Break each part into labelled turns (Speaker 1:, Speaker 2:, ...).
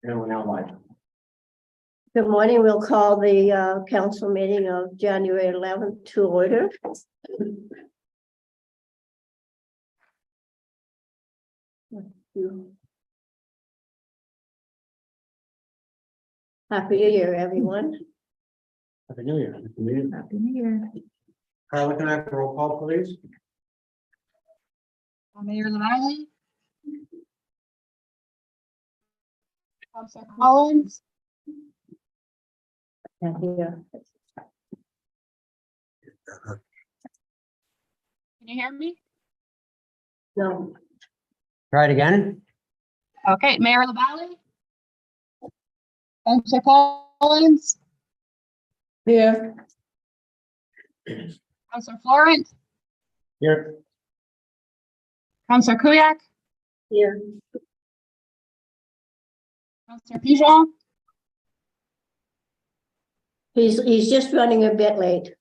Speaker 1: And we're now live.
Speaker 2: Good morning. We'll call the council meeting of January 11th to order. Happy New Year, everyone.
Speaker 1: Happy New Year. Happy New Year.
Speaker 2: Happy New Year.
Speaker 1: Carla, can I have a roll call, please?
Speaker 3: Mayor Lavalley. Councilor Collins.
Speaker 2: Happy New Year.
Speaker 3: Can you hear me?
Speaker 2: No,
Speaker 1: Try it again.
Speaker 3: Okay, Mayor Lavalley. Councilor Collins.
Speaker 2: here.
Speaker 3: Councilor Florent.
Speaker 1: Here.
Speaker 3: Councilor Kuyak.
Speaker 2: Here.
Speaker 3: Councilor Pigeon.
Speaker 2: He's just running a bit late.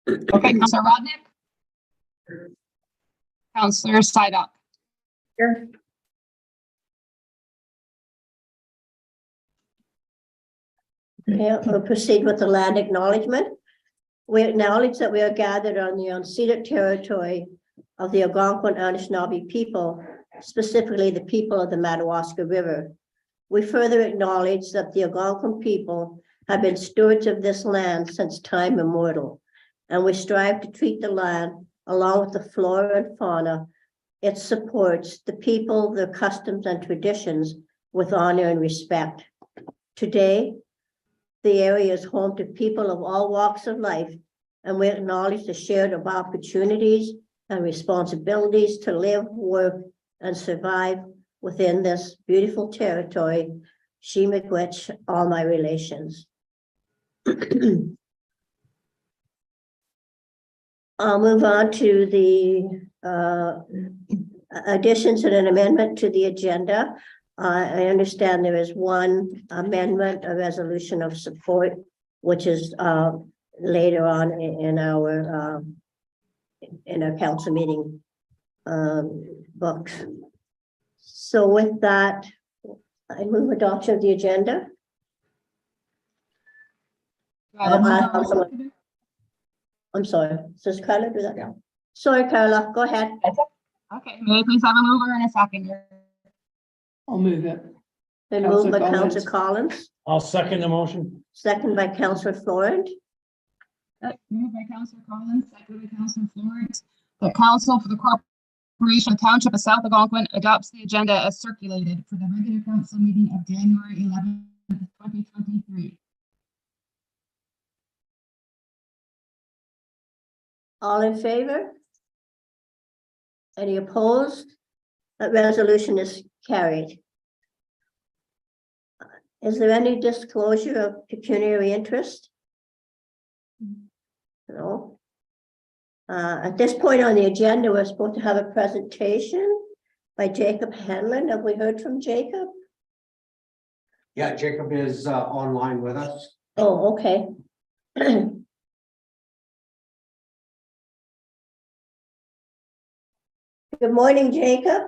Speaker 3: Okay, Councilor Rodnick. Councilor Sidok.
Speaker 2: Here. Okay, we'll proceed with the land acknowledgement. We acknowledge that we are gathered on the unceded territory of the Algonquin Anishinaabe people, specifically the people of the Madawaska River. We further acknowledge that the Algonquin people have been stewards of this land since time immemorial, and we strive to treat the land, along with the flora and fauna it supports, the people, their customs and traditions, with honor and respect. Today, the area is home to people of all walks of life, and we acknowledge the shared opportunities and responsibilities to live, work, and survive within this beautiful territory. She miigwech, all my relations. I'll move on to the additions and an amendment to the agenda. I understand there is one amendment, a resolution of support, which is later on in our council meeting books. So with that, I move adoption of the agenda. I'm sorry, does Carla do that?
Speaker 1: Yeah.
Speaker 2: Sorry, Carla, go ahead.
Speaker 3: Okay, may I please have a mover and a seconder?
Speaker 4: I'll move it.
Speaker 2: Been moved by
Speaker 4: Councillor
Speaker 2: Councillor Collins,
Speaker 1: I'll second the motion.
Speaker 2: second by Councillor Florent.
Speaker 3: Moved by Councilor Collins, seconded by Councilor Florent. The council for the corporation of Township of South Algonquin adopts the agenda as circulated for the regular council meeting of January 11th, 2023.
Speaker 2: All in favor? Any opposed? That resolution is carried. Is there any disclosure of pecuniary interest? No. At this point on the agenda, we're supposed to have a presentation by Jacob Hanlon. Have we heard from Jacob?
Speaker 1: Yeah, Jacob is online with us.
Speaker 2: Oh, okay. Good morning, Jacob.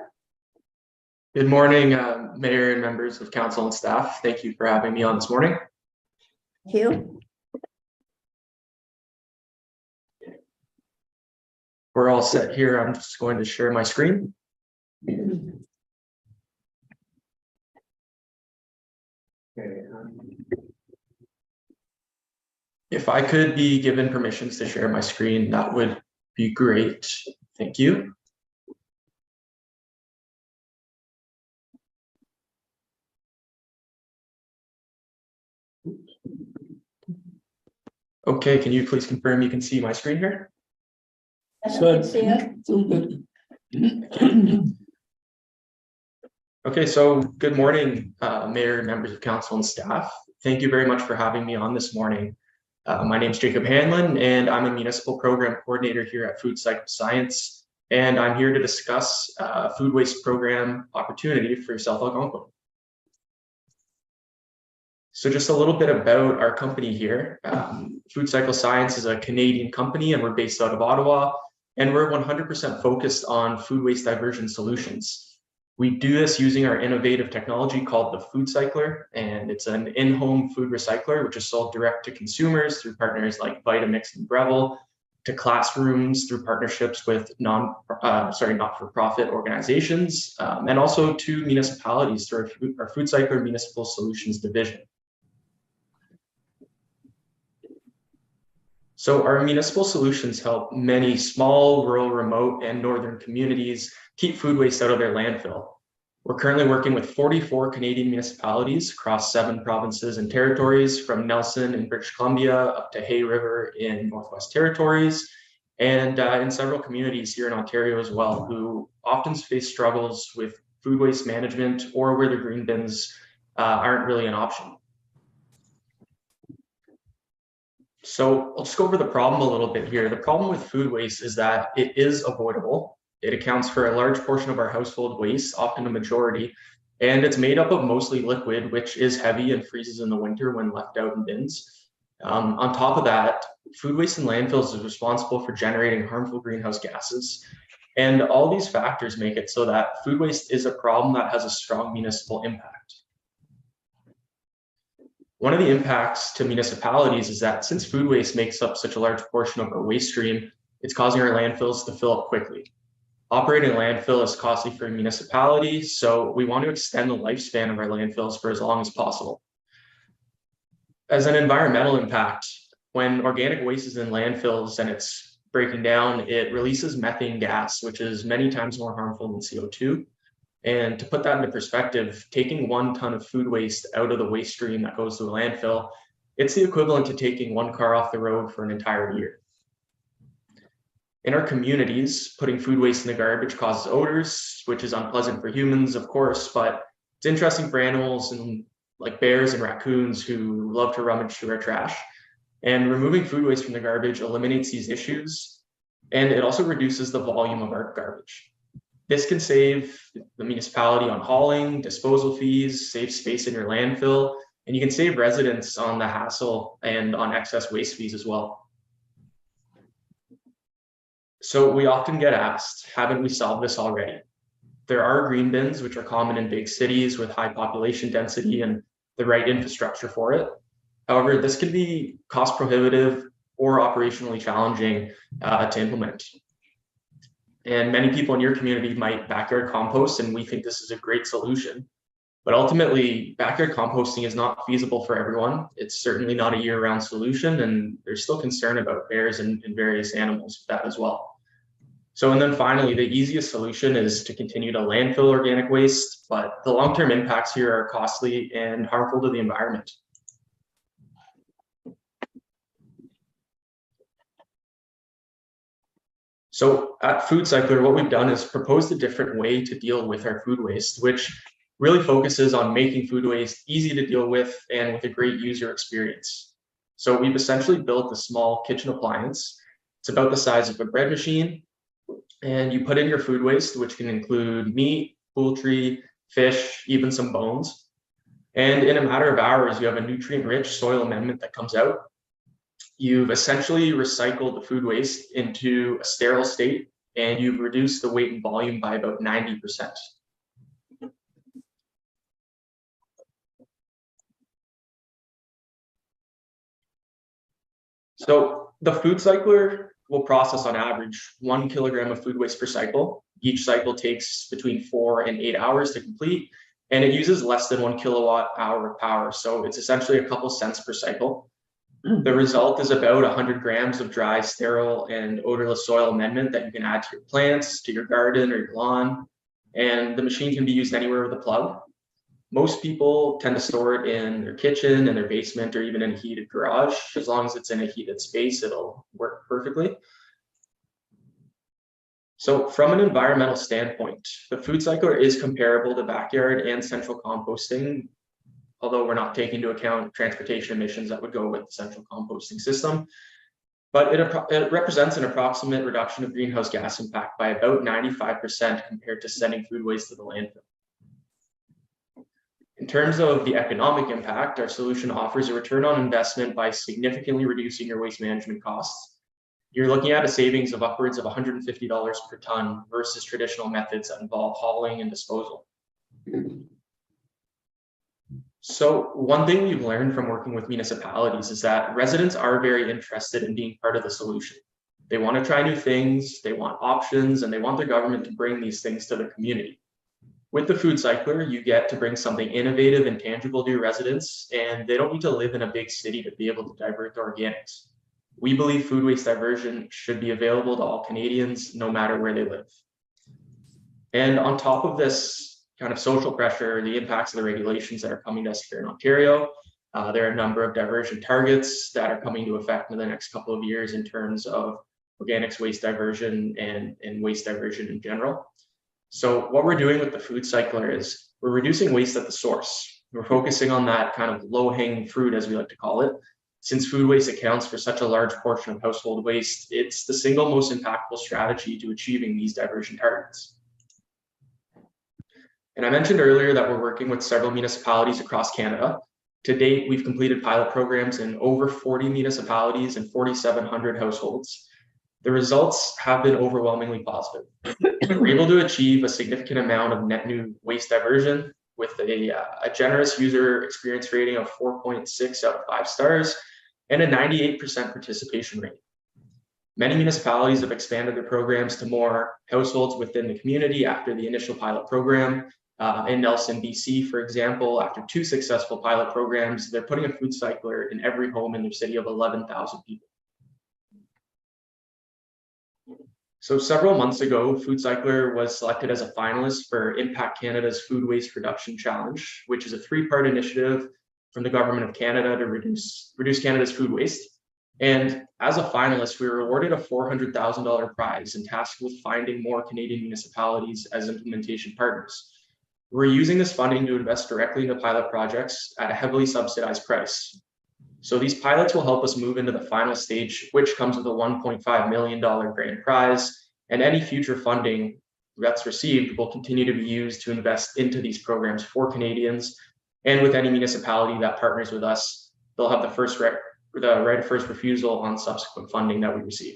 Speaker 5: Good morning, Mayor and members of council and staff. Thank you for having me on this morning.
Speaker 2: Thank you.
Speaker 5: We're all set here. I'm just going to share my screen.
Speaker 1: Okay.
Speaker 5: If I could be given permissions to share my screen, that would be great. Thank you. Okay, can you please confirm you can see my screen here?
Speaker 2: I can see it.
Speaker 4: It's all good.
Speaker 5: Okay, so good morning, Mayor, members of council and staff. Thank you very much for having me on this morning. My name is Jacob Hanlon, and I'm a municipal program coordinator here at Food Cycle Science, and I'm here to discuss food waste program opportunity for South Algonquin. So just a little bit about our company here. Food Cycle Science is a Canadian company, and we're based out of Ottawa, and we're 100% focused on food waste diversion solutions. We do this using our innovative technology called the Food Cycler, and it's an in-home food recycler, which is sold direct to consumers through partners like Vitamix and Breville, to classrooms through partnerships with not-for-profit organizations, and also to municipalities through our Food Cycler Municipal Solutions division. So our municipal solutions help many small, rural, remote, and northern communities keep food waste out of their landfill. We're currently working with 44 Canadian municipalities across 7 provinces and territories, from Nelson in British Columbia up to Hay River in Northwest Territories, and in several communities here in Ontario as well, who often face struggles with food waste management or where the green bins aren't really an option. So I'll just go over the problem a little bit here. The problem with food waste is that it is avoidable. It accounts for a large portion of our household waste, often a majority, and it's made up of mostly liquid, which is heavy and freezes in the winter when left out in bins. On top of that, food waste in landfills is responsible for generating harmful greenhouse gases. And all these factors make it so that food waste is a problem that has a strong municipal impact. One of the impacts to municipalities is that since food waste makes up such a large portion of our waste stream, it's causing our landfills to fill up quickly. Operating a landfill is costly for a municipality, so we want to extend the lifespan of our landfills for as long as possible. As an environmental impact, when organic waste is in landfills and it's breaking down, it releases methane gas, which is many times more harmful than CO2. And to put that into perspective, taking 1 ton of food waste out of the waste stream that goes to a landfill, it's the equivalent to taking 1 car off the road for an entire year. In our communities, putting food waste in the garbage causes odors, which is unpleasant for humans, of course, but it's interesting for animals and like bears and raccoons who love to rummage through our trash. And removing food waste from the garbage eliminates these issues, and it also reduces the volume of our garbage. This can save the municipality on hauling, disposal fees, save space in your landfill, and you can save residents on the hassle and on excess waste fees as well. So we often get asked, haven't we solved this already? There are green bins, which are common in big cities with high population density and the right infrastructure for it. However, this can be cost prohibitive or operationally challenging to implement. And many people in your community might backyard compost, and we think this is a great solution. But ultimately, backyard composting is not feasible for everyone. It's certainly not a year-round solution, and there's still concern about bears and various animals with that as well. So, and then finally, the easiest solution is to continue to landfill organic waste, but the long-term impacts here are costly and harmful to the environment. So at Food Cycler, what we've done is proposed a different way to deal with our food waste, which really focuses on making food waste easy to deal with and with a great user experience. So we've essentially built a small kitchen appliance. It's about the size of a bread machine, and you put in your food waste, which can include meat, poultry, fish, even some bones. And in a matter of hours, you have a nutrient-rich soil amendment that comes out. You've essentially recycled the food waste into a sterile state, and you've reduced the weight and volume by about 90%. So the Food Cycler will process on average 1 kilogram of food waste per cycle. Each cycle takes between 4 and 8 hours to complete, and it uses less than 1 kilowatt hour of power. So it's essentially a couple cents per cycle. The result is about 100 grams of dry, sterile, and odorless soil amendment that you can add to your plants, to your garden or your lawn. And the machine can be used anywhere with a plug. Most people tend to store it in their kitchen, in their basement, or even in a heated garage. As long as it's in a heated space, it'll work perfectly. So from an environmental standpoint, the Food Cycler is comparable to backyard and central composting, although we're not taking into account transportation emissions that would go with the central composting system. But it represents an approximate reduction of greenhouse gas impact by about 95% compared to sending food waste to the landfill. In terms of the economic impact, our solution offers a return on investment by significantly reducing your waste management costs. You're looking at a savings of upwards of $150 per ton versus traditional methods that involve hauling and disposal. So one thing we've learned from working with municipalities is that residents are very interested in being part of the solution. They want to try new things, they want options, and they want their government to bring these things to the community. With the food cycler, you get to bring something innovative and tangible to your residents, and they don't need to live in a big city to be able to divert to organics. We believe food waste diversion should be available to all Canadians, no matter where they live. And on top of this kind of social pressure, the impacts of the regulations that are coming to us here in Ontario, there are a number of diversion targets that are coming to effect in the next couple of years in terms of organics waste diversion and waste diversion in general. So what we're doing with the food cycler is we're reducing waste at the source. We're focusing on that kind of low-hanging fruit, as we like to call it. Since food waste accounts for such a large portion of household waste, it's the single most impactful strategy to achieving these diversion targets. And I mentioned earlier that we're working with several municipalities across Canada. To date, we've completed pilot programs in over 40 municipalities and 4,700 households. The results have been overwhelmingly positive. We're able to achieve a significant amount of net new waste diversion with a generous user experience rating of 4.6 out of 5 stars and a 98% participation rate. Many municipalities have expanded their programs to more households within the community after the initial pilot program. In Nelson, BC, for example, after 2 successful pilot programs, they're putting a food cycler in every home in their city of 11,000 people. So several months ago, Food Cycler was selected as a finalist for Impact Canada's Food Waste Reduction Challenge, which is a 3-part initiative from the Government of Canada to reduce Canada's food waste. And as a finalist, we were awarded a $400,000 prize and tasked with finding more Canadian municipalities as implementation partners. We're using this funding to invest directly into pilot projects at a heavily subsidized price. So these pilots will help us move into the final stage, which comes with a $1.5 million grand prize, and any future funding that's received will continue to be used to invest into these programs for Canadians. And with any municipality that partners with us, they'll have the right of first refusal on subsequent funding that we receive.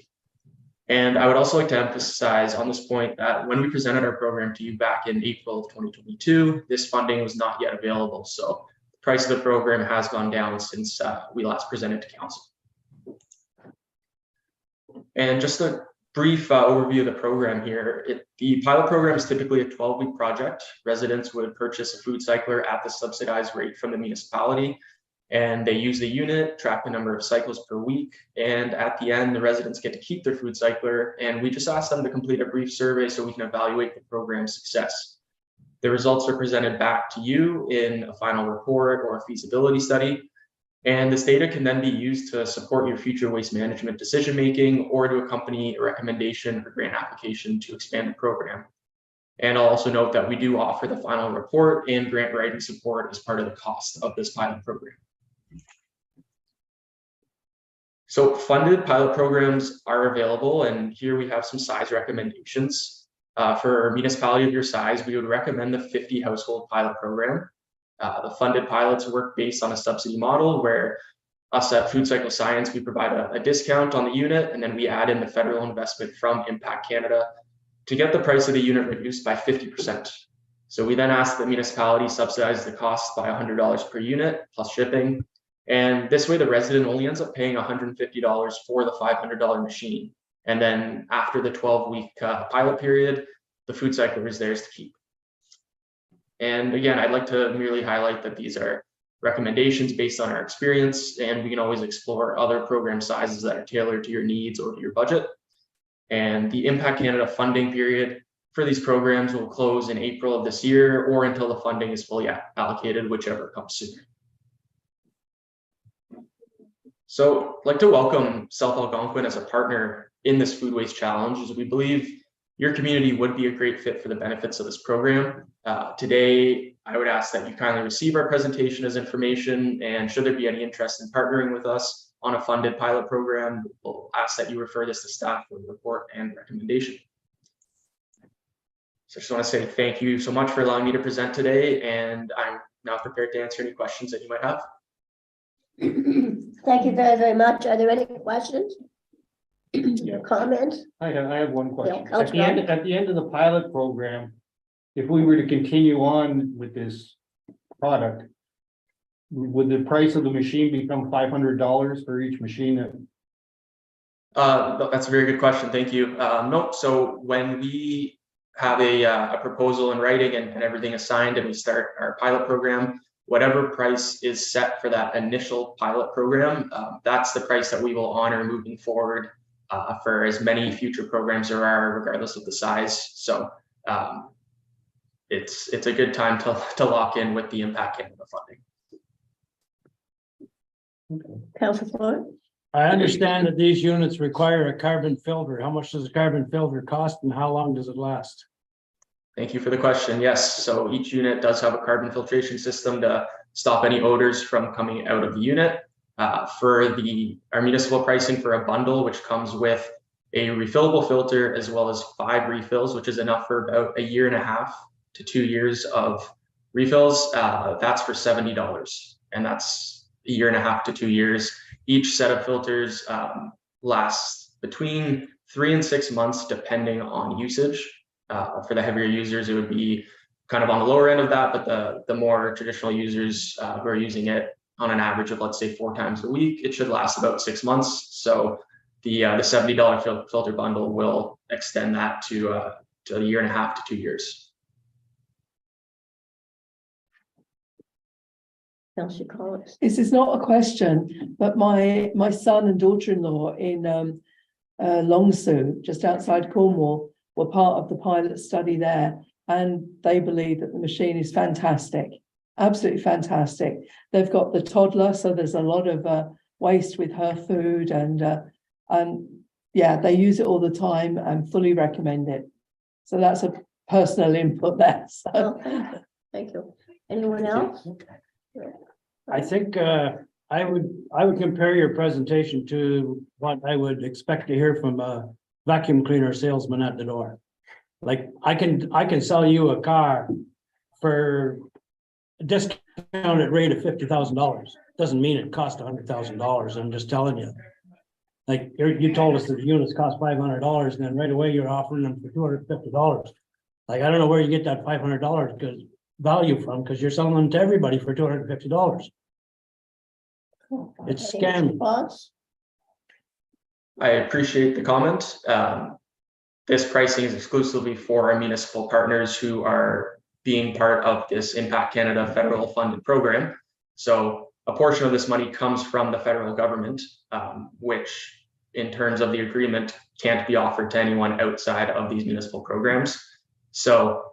Speaker 5: And I would also like to emphasize on this point that when we presented our program to you back in April of 2022, this funding was not yet available. So price of the program has gone down since we last presented to council. And just a brief overview of the program here. The pilot program is typically a 12-week project. Residents would purchase a food cycler at the subsidized rate from the municipality, and they use the unit, track the number of cycles per week, and at the end, the residents get to keep their food cycler, and we just ask them to complete a brief survey so we can evaluate the program's success. The results are presented back to you in a final report or a feasibility study. And this data can then be used to support your future waste management decision-making or to accompany a recommendation or grant application to expand the program. And I'll also note that we do offer the final report and grant writing support as part of the cost of this pilot program. So funded pilot programs are available, and here we have some size recommendations. For a municipality of your size, we would recommend the 50 household pilot program. The funded pilots work based on a subsidy model where us at Food Cycle Science, we provide a discount on the unit, and then we add in the federal investment from Impact Canada to get the price of the unit reduced by 50%. So we then ask the municipality subsidize the cost by $100 per unit plus shipping. And this way the resident only ends up paying $150 for the $500 machine. And then after the 12-week pilot period, the food cycler is theirs to keep. And again, I'd like to merely highlight that these are recommendations based on our experience, and we can always explore other program sizes that are tailored to your needs or to your budget. And the Impact Canada funding period for these programs will close in April of this year or until the funding is fully allocated, whichever comes sooner. So I'd like to welcome South Algonquin as a partner in this food waste challenge, as we believe your community would be a great fit for the benefits of this program. Today, I would ask that you kindly receive our presentation as information, and should there be any interest in partnering with us on a funded pilot program, we'll ask that you refer this to staff for the report and recommendation. So I just want to say thank you so much for allowing me to present today, and I'm now prepared to answer any questions that you might have.
Speaker 2: Thank you very, very much. Are there any questions? Or comments?
Speaker 1: I have one question.
Speaker 2: Yeah,
Speaker 1: At the end of the pilot program,
Speaker 6: if we were to continue on with this product, would the price of the machine become $500 for each machine?
Speaker 5: That's a very good question. Thank you. No, so when we have a proposal in writing and everything is signed and we start our pilot program, whatever price is set for that initial pilot program, that's the price that we will honor moving forward for as many future programs there are, regardless of the size. So it's a good time to lock in with the Impact Canada funding.
Speaker 2: Councillor Florence?
Speaker 7: I understand that these units require a carbon filter. How much does a carbon filter cost and how long does it last?
Speaker 5: Thank you for the question. Yes, so each unit does have a carbon filtration system to stop any odors from coming out of the unit. For our municipal pricing for a bundle, which comes with a refillable filter as well as 5 refills, which is enough for about 1.5 to 2 years of refills, that's for $70. And that's 1.5 to 2 years. Each set of filters lasts between 3 and 6 months, depending on usage. For the heavier users, it would be kind of on the lower end of that, but the more traditional users who are using it on an average of, let's say, 4 times a week, it should last about 6 months. So the $70 filter bundle will extend that to 1.5 to 2 years.
Speaker 2: Councillor Collins?
Speaker 4: This is not a question, but my son and daughter-in-law in Longsu, just outside Cornwall, were part of the pilot study there, and they believe that the machine is fantastic, absolutely fantastic. They've got the toddler, so there's a lot of waste with her food, and yeah, they use it all the time and fully recommend it. So that's a personal input there. So.
Speaker 2: Okay, thank you. Anyone else?
Speaker 7: I think I would compare your presentation to what I would expect to hear from a vacuum cleaner salesman at the door. Like I can sell you a car for a discounted rate of $50,000. Doesn't mean it cost $100,000. I'm just telling you. Like you told us that the units cost $500, and then right away you're offering them for $250. Like I don't know where you get that $500 value from, because you're selling them to everybody for $250. It's scam.
Speaker 5: I appreciate the comment. This pricing is exclusively for our municipal partners who are being part of this Impact Canada federal funded program. So a portion of this money comes from the federal government, which in terms of the agreement can't be offered to anyone outside of these municipal programs. So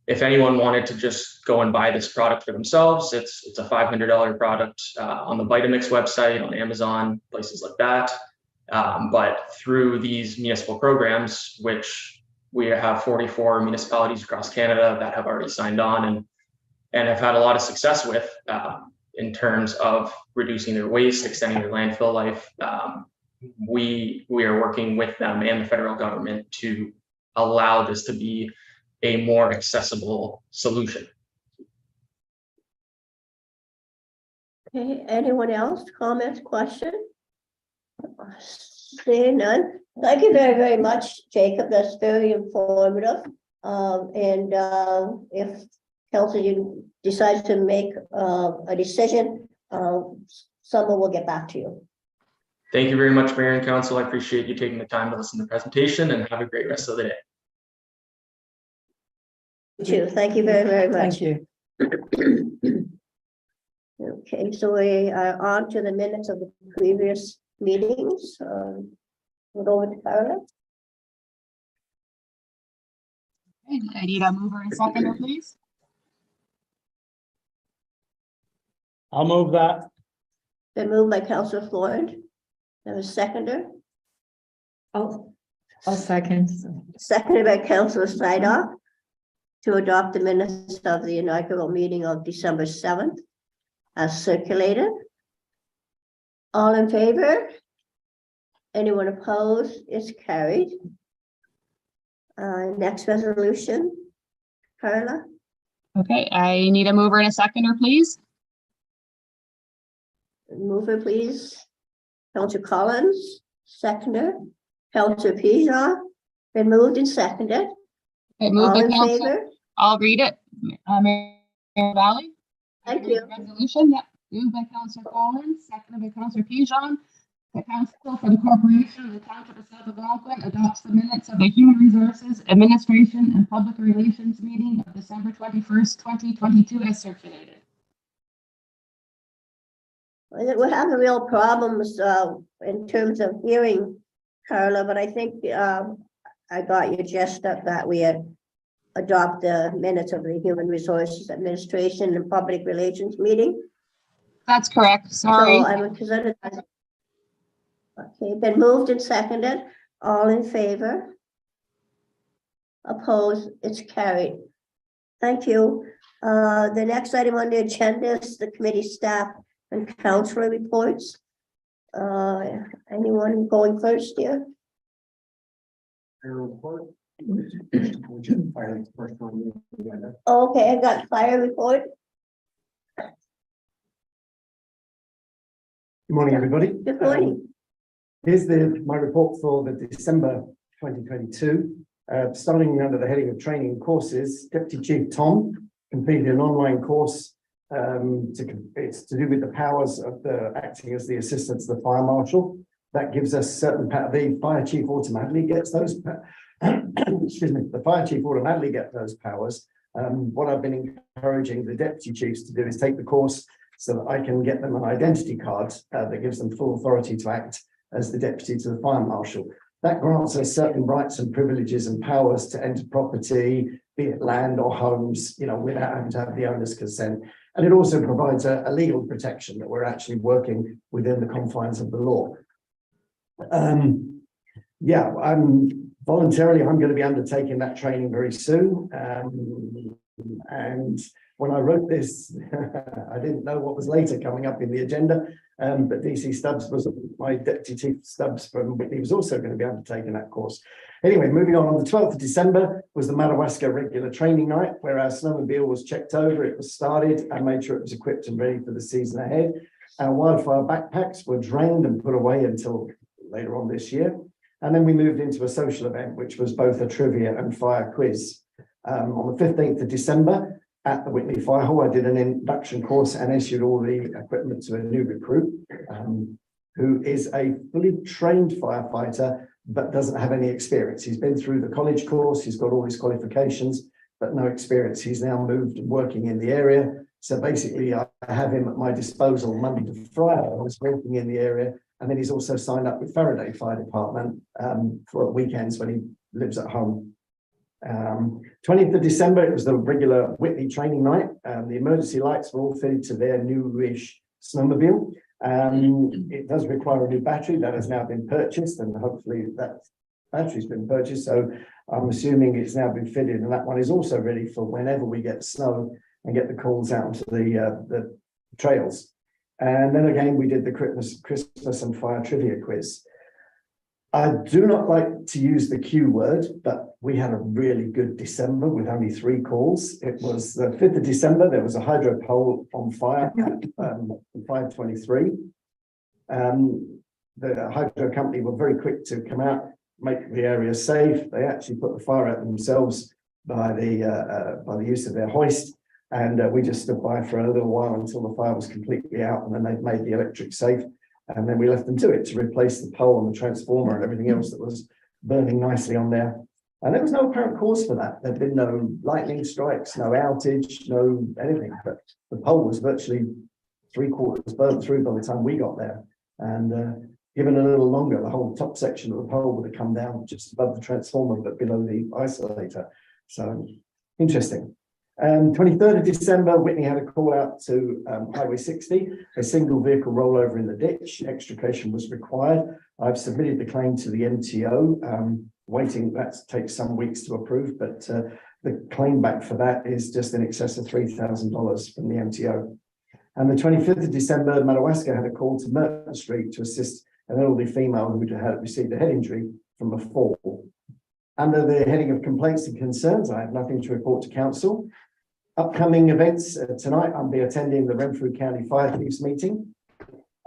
Speaker 5: if anyone wanted to just go and buy this product for themselves, it's a $500 product on the Vitamix website, on Amazon, places like that. But through these municipal programs, which we have 44 municipalities across Canada that have already signed on and have had a lot of success with in terms of reducing their waste, extending their landfill life, we are working with them and the federal government to allow this to be a more accessible solution.
Speaker 2: Okay, anyone else? Comments, questions? Seeing none. Thank you very, very much, Jacob. That's very informative. If council decides to make a decision, someone will get back to you.
Speaker 5: Thank you very much, Mayor and Council. I appreciate you taking the time to listen to the presentation, and have a great rest of the day.
Speaker 2: Thank you very, very much.
Speaker 4: Thank you.
Speaker 2: Okay, so we are on to the minutes of the previous meetings. We'll go with Carla.
Speaker 3: I need a mover and seconder, please.
Speaker 7: I'll move that.
Speaker 2: Been moved by Councillor Florence. There was a seconder.
Speaker 4: I'll second.
Speaker 2: Seconded by Councillor Sydock to adopt the minutes of the inaugural meeting of December 7th as circulated. All in favor? Anyone opposed? It's carried. Next resolution, Carla.
Speaker 3: Okay, I need a mover and a seconder, please.
Speaker 2: Mover, please. Councillor Collins, seconder. Councillor Pigeon, been moved and seconded.
Speaker 3: Okay, moved
Speaker 2: All
Speaker 3: by
Speaker 2: in
Speaker 3: Council.
Speaker 2: favor?
Speaker 3: I'll read it. Mayor Valley.
Speaker 2: Thank you.
Speaker 3: Resolution, yep, moved by Councillor Collins, seconded by Councillor Pigeon. The Council for the Corporation of the Township of South Algonquin adopts the minutes of the Human Resources Administration and Public Relations meeting of December 21st, 2022 as circulated.
Speaker 2: We're having real problems in terms of hearing, Carla, but I think I got your gist of that. We adopt the minutes of the Human Resources Administration and Public Relations meeting.
Speaker 3: That's correct, sorry.
Speaker 2: So I would consider that. Okay, been moved and seconded. All in favor? Opposed? It's carried. Thank you. The next item on the agenda is the committee staff and councillor reports. Anyone going first here? Okay, I got fire report.
Speaker 8: Good morning, everybody.
Speaker 2: Good morning.
Speaker 8: Here's my report for the December 2022. Starting under the heading of training and courses, Deputy Chief Tom completed an online course. It's to do with the powers of acting as the assistant to the fire marshal. That gives us certain the fire chief automatically gets those. Excuse me. The fire chief automatically gets those powers. What I've been encouraging the deputy chiefs to do is take the course so that I can get them an identity card that gives them full authority to act as the deputy to the fire marshal. That grants us certain rights and privileges and powers to enter property, be it land or homes, without having to have the owner's consent. And it also provides a legal protection that we're actually working within the confines of the law. I'm going to be undertaking that training very soon. And when I wrote this, I didn't know what was later coming up in the agenda. But DC Stubbs was my deputy chief Stubbs from Whitney was also going to be undertaking that course. Anyway, moving on the 12th of December was the Madawaska regular training night, where our snowmobile was checked over, it was started, I made sure it was equipped and ready for the season ahead. Our wildfire backpacks were drained and put away until later on this year. And then we moved into a social event, which was both a trivia and fire quiz. On the 15th of December, at the Whitney Fire Hall, I did an induction course and issued all the equipment to a new recruit who is a fully trained firefighter, but doesn't have any experience. He's been through the college course, he's got all his qualifications, but no experience. He's now moved and working in the area. So basically, I have him at my disposal Monday to Friday. I was working in the area, and then he's also signed up with Faraday Fire Department for weekends when he lives at home. 20th of December, it was the regular Whitney training night. The emergency lights were all fitted to their newish snowmobile. It does require a new battery that has now been purchased, and hopefully that battery's been purchased. So I'm assuming it's now been fitted, and that one is also ready for whenever we get snow and get the calls out onto the trails. And then again, we did the Christmas and fire trivia quiz. I do not like to use the Q word, but we had a really good December with only 3 calls. It was the 5th of December. There was a hydro pole on fire at 5:23. The hydro company were very quick to come out, make the area safe. They actually put the fire out themselves by the use of their hoist. And we just stood by for a little while until the fire was completely out, and then they'd made the electric safe. And then we left them to it to replace the pole and the transformer and everything else that was burning nicely on there. And there was no apparent cause for that. There'd been no lightning strikes, no outage, no anything. But the pole was virtually 3/4 burnt through by the time we got there. And given a little longer, the whole top section of the pole would have come down just above the transformer, but below the isolator. So interesting. 23rd of December, Whitney had a call out to Highway 60, a single vehicle rollover in the ditch. Extrication was required. I've submitted the claim to the MTO, waiting, that takes some weeks to approve, but the claim back for that is just in excess of $3,000 from the MTO. And the 25th of December, Madawaska had a call to Merton Street to assist an elderly female who had received a head injury from a fall. Under the heading of complaints and concerns, I have nothing to report to council. Upcoming events tonight, I'll be attending the Renfrew County Fire Chiefs meeting.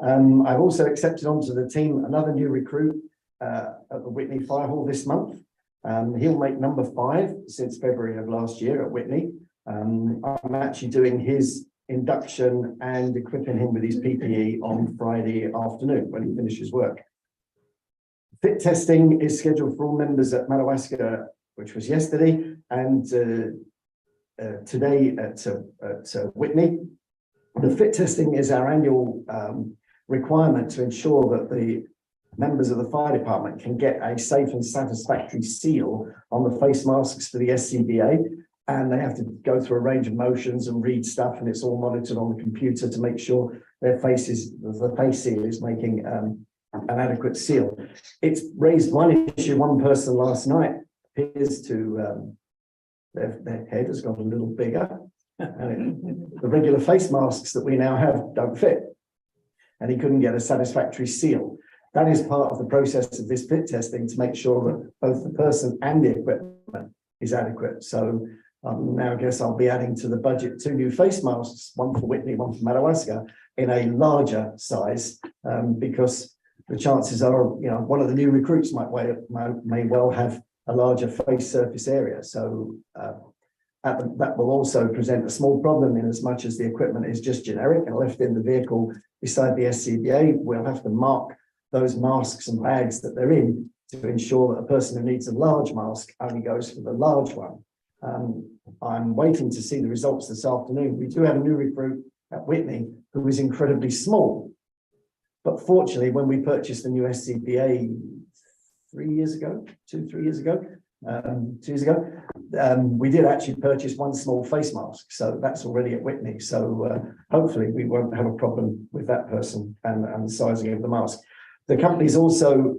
Speaker 8: I've also accepted onto the team another new recruit at the Whitney Fire Hall this month. He'll make number 5 since February of last year at Whitney. I'm actually doing his induction and equipping him with his PPE on Friday afternoon when he finishes work. Fit testing is scheduled for all members at Madawaska, which was yesterday, and today at Whitney. The fit testing is our annual requirement to ensure that the members of the fire department can get a safe and satisfactory seal on the face masks for the SCBA. And they have to go through a range of motions and read stuff, and it's all monitored on the computer to make sure the face seal is making an adequate seal. It's raised one issue. One person last night appears to their head has got a little bigger, and the regular face masks that we now have don't fit, and he couldn't get a satisfactory seal. That is part of the process of this fit testing to make sure that both the person and the equipment is adequate. So now I guess I'll be adding to the budget 2 new face masks, one for Whitney, one for Madawaska, in a larger size, because the chances are, one of the new recruits may well have a larger face surface area. So that will also present a small problem in as much as the equipment is just generic and left in the vehicle beside the SCBA. We'll have to mark those masks and bags that they're in to ensure that a person who needs a large mask only goes for the large one. I'm waiting to see the results this afternoon. We do have a new recruit at Whitney who is incredibly small. But fortunately, when we purchased the new SCBA 3 years ago, 2 years ago, we did actually purchase one small face mask. So that's already at Whitney. So hopefully we won't have a problem with that person and the sizing of the mask. The company's also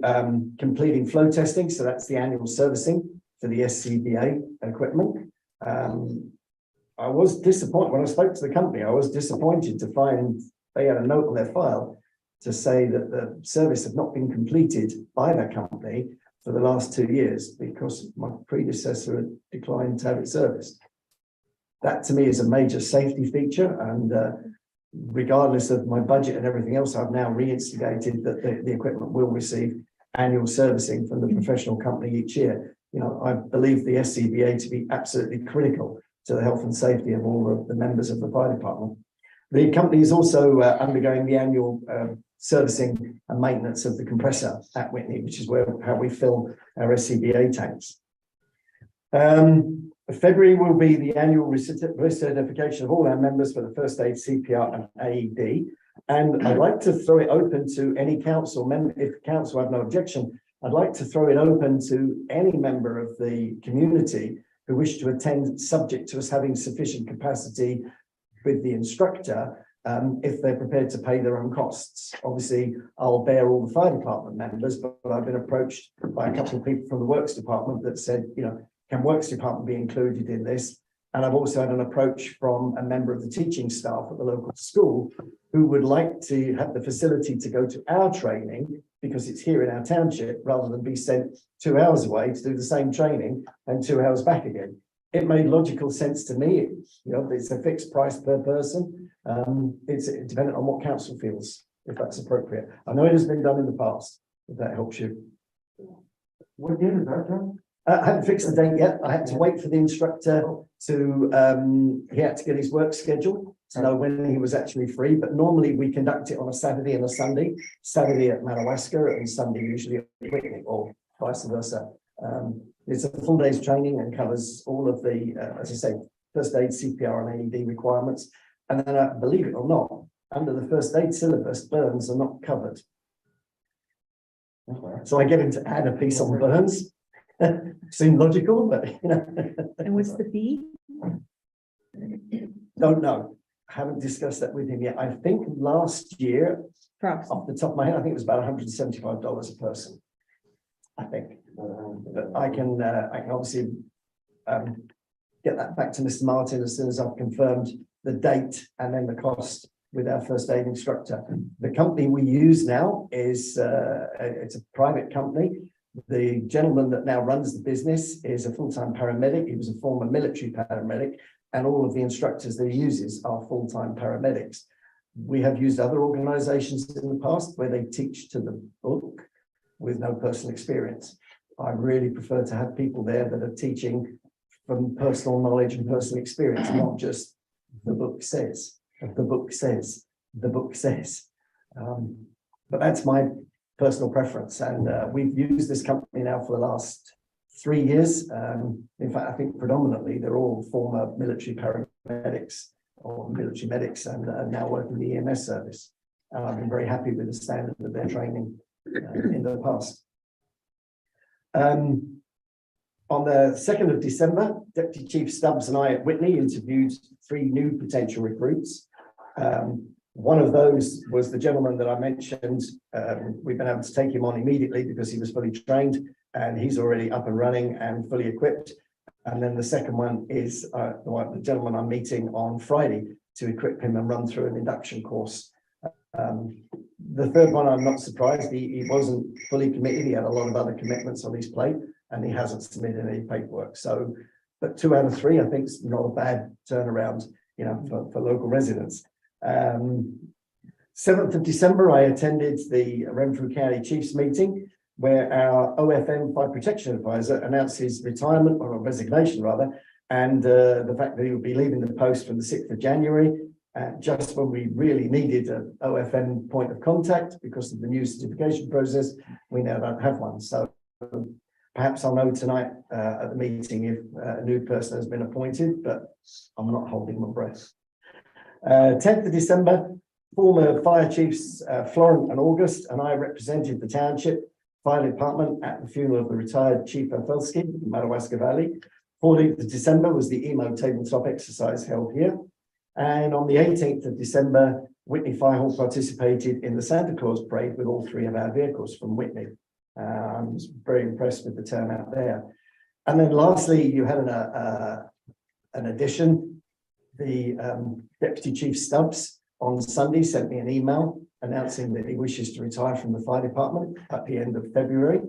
Speaker 8: completing flow testing. So that's the annual servicing for the SCBA equipment. I was disappointed when I spoke to the company. I was disappointed to find they had a note on their file to say that the service had not been completed by that company for the last 2 years because my predecessor had declined to have it serviced. That to me is a major safety feature, and regardless of my budget and everything else, I've now reinstigated that the equipment will receive annual servicing from the professional company each year. I believe the SCBA to be absolutely critical to the health and safety of all of the members of the fire department. The company is also undergoing the annual servicing and maintenance of the compressor at Whitney, which is how we fill our SCBA tanks. February will be the annual recertification of all our members for the first aid, CPR and AED. And I'd like to throw it open to any council member. If council have no objection, I'd like to throw it open to any member of the community who wish to attend, subject to us having sufficient capacity with the instructor, if they're prepared to pay their own costs. Obviously, I'll bear all the fire department members, but I've been approached by a couple of people from the works department that said, can works department be included in this? And I've also had an approach from a member of the teaching staff at the local school who would like to have the facility to go to our training because it's here in our township rather than be sent 2 hours away to do the same training and 2 hours back again. It made logical sense to me. It's a fixed price per person. It's dependent on what council feels, if that's appropriate. I know it has been done in the past, if that helps you.
Speaker 1: What date is that, John?
Speaker 8: I haven't fixed the date yet. I had to wait for the instructor to, he had to get his work scheduled to know when he was actually free. But normally we conduct it on a Saturday and a Sunday, Saturday at Madawaska and Sunday usually at Whitney or vice versa. It's a full day's training and covers all of the, as I say, first aid, CPR and AED requirements. And then believe it or not, under the first aid syllabus, burns are not covered. So I get him to add a piece on burns. Seemed logical, but
Speaker 4: And what's the fee?
Speaker 8: Don't know. Haven't discussed that with him yet. I think last year, off the top of my head, I think it was about $175 a person. I think. But I can obviously get that back to Mr. Martin as soon as I've confirmed the date and then the cost with our first aid instructor. The company we use now is it's a private company. The gentleman that now runs the business is a full-time paramedic. He was a former military paramedic, and all of the instructors that he uses are full-time paramedics. We have used other organizations in the past where they teach to the book with no personal experience. I really prefer to have people there that are teaching from personal knowledge and personal experience, not just the book says, the book says, the book says. But that's my personal preference. And we've used this company now for the last 3 years. In fact, I think predominantly they're all former military paramedics or military medics and now work in the EMS service. And I've been very happy with the standard of their training in the past. On the 2nd of December, Deputy Chief Stubbs and I at Whitney interviewed 3 new potential recruits. One of those was the gentleman that I mentioned. We've been able to take him on immediately because he was fully trained and he's already up and running and fully equipped. And then the second one is the gentleman I'm meeting on Friday to equip him and run through an induction course. The third one, I'm not surprised. He wasn't fully committed. He had a lot of other commitments on his plate and he hasn't submitted any paperwork. So, but 2 out of 3, I think is not a bad turnaround, you know, for local residents. 7th of December, I attended the Renfrew County Chiefs meeting where our OFM Fire Protection Advisor announced his retirement or resignation rather, and the fact that he would be leaving the post from the 6th of January, just when we really needed an OFM point of contact because of the new certification process. We now don't have one. So perhaps I'll know tonight at the meeting if a new person has been appointed, but I'm not holding my breath. 10th of December, former fire chiefs Florent and August and I represented the township fire department at the funeral of the retired Chief Afelsky in Madawaska Valley. 14th of December was the emo tabletop exercise held here. And on the 18th of December, Whitney Fire Hall participated in the Santa Claus parade with all 3 of our vehicles from Whitney. I was very impressed with the turnout there. And then lastly, you had an addition. The Deputy Chief Stubbs on Sunday sent me an email announcing that he wishes to retire from the fire department at the end of February.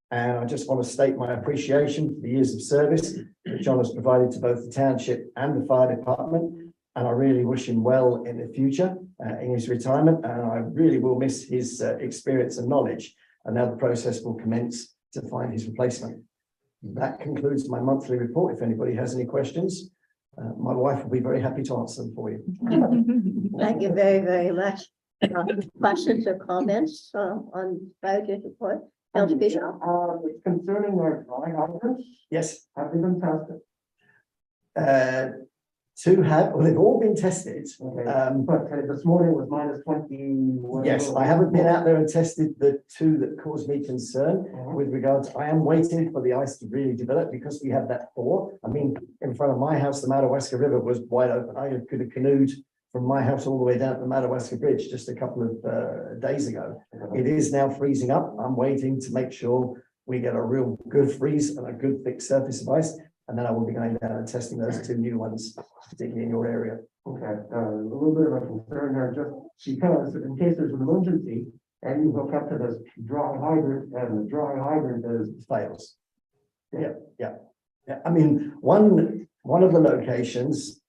Speaker 8: And I just want to state my appreciation for the years of service that John has provided to both the township and the fire department. And I really wish him well in the future in his retirement. And I really will miss his experience and knowledge. And now the process will commence to find his replacement. That concludes my monthly report. If anybody has any questions, my wife will be very happy to answer them for you.
Speaker 2: Thank you very, very much. Questions or comments on Bowditch report? Councillor Bishop?
Speaker 9: Concerning our dry hydrants,
Speaker 8: Yes.
Speaker 9: have they been tested?
Speaker 8: 2 have, well, they've all been tested.
Speaker 9: Okay. But this morning was -20.
Speaker 8: Yes, I haven't been out there and tested the 2 that caused me concern with regards. I am waiting for the ice to really develop because we have that thaw. I mean, in front of my house, the Madawaska River was wide open. I could have canoed from my house all the way down to the Madawaska Bridge just a couple of days ago. It is now freezing up. I'm waiting to make sure we get a real good freeze and a good thick surface of ice. And then I will be going down and testing those 2 new ones, particularly in your area.
Speaker 9: Okay, a little bit of a concern there, just because in case there's an emergency and you hook up to this dry hydrant and the dry hydrant is
Speaker 8: Fails. Yeah. I mean, one of the locations,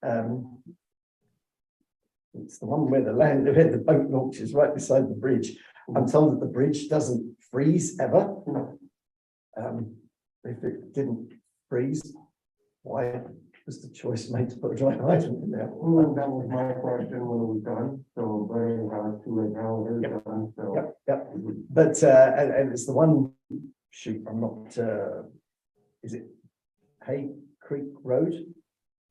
Speaker 8: it's the one where the boat launch is right beside the bridge. I'm told that the bridge doesn't freeze ever. If it didn't freeze, why was the choice made to put a dry hydrant in there?
Speaker 9: that was my question when it was done. So, but anyhow, too late now, it is done, so.
Speaker 8: Yep. But and it's the one. Shoot, I'm not. Is it Hay Creek Road?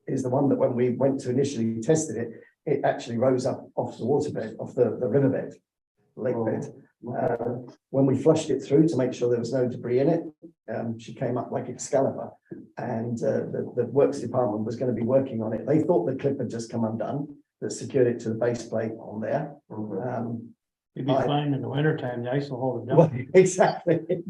Speaker 8: Is the one that when we went to initially tested it, it actually rose up off the waterbed, off the riverbed, lake bed. When we flushed it through to make sure there was no debris in it, she came up like Excalibur, and the works department was going to be working on it. They thought the clip had just come undone that secured it to the base plate on there.
Speaker 7: You'd be fine in the winter time, the ice will hold it down.
Speaker 8: Well, exactly.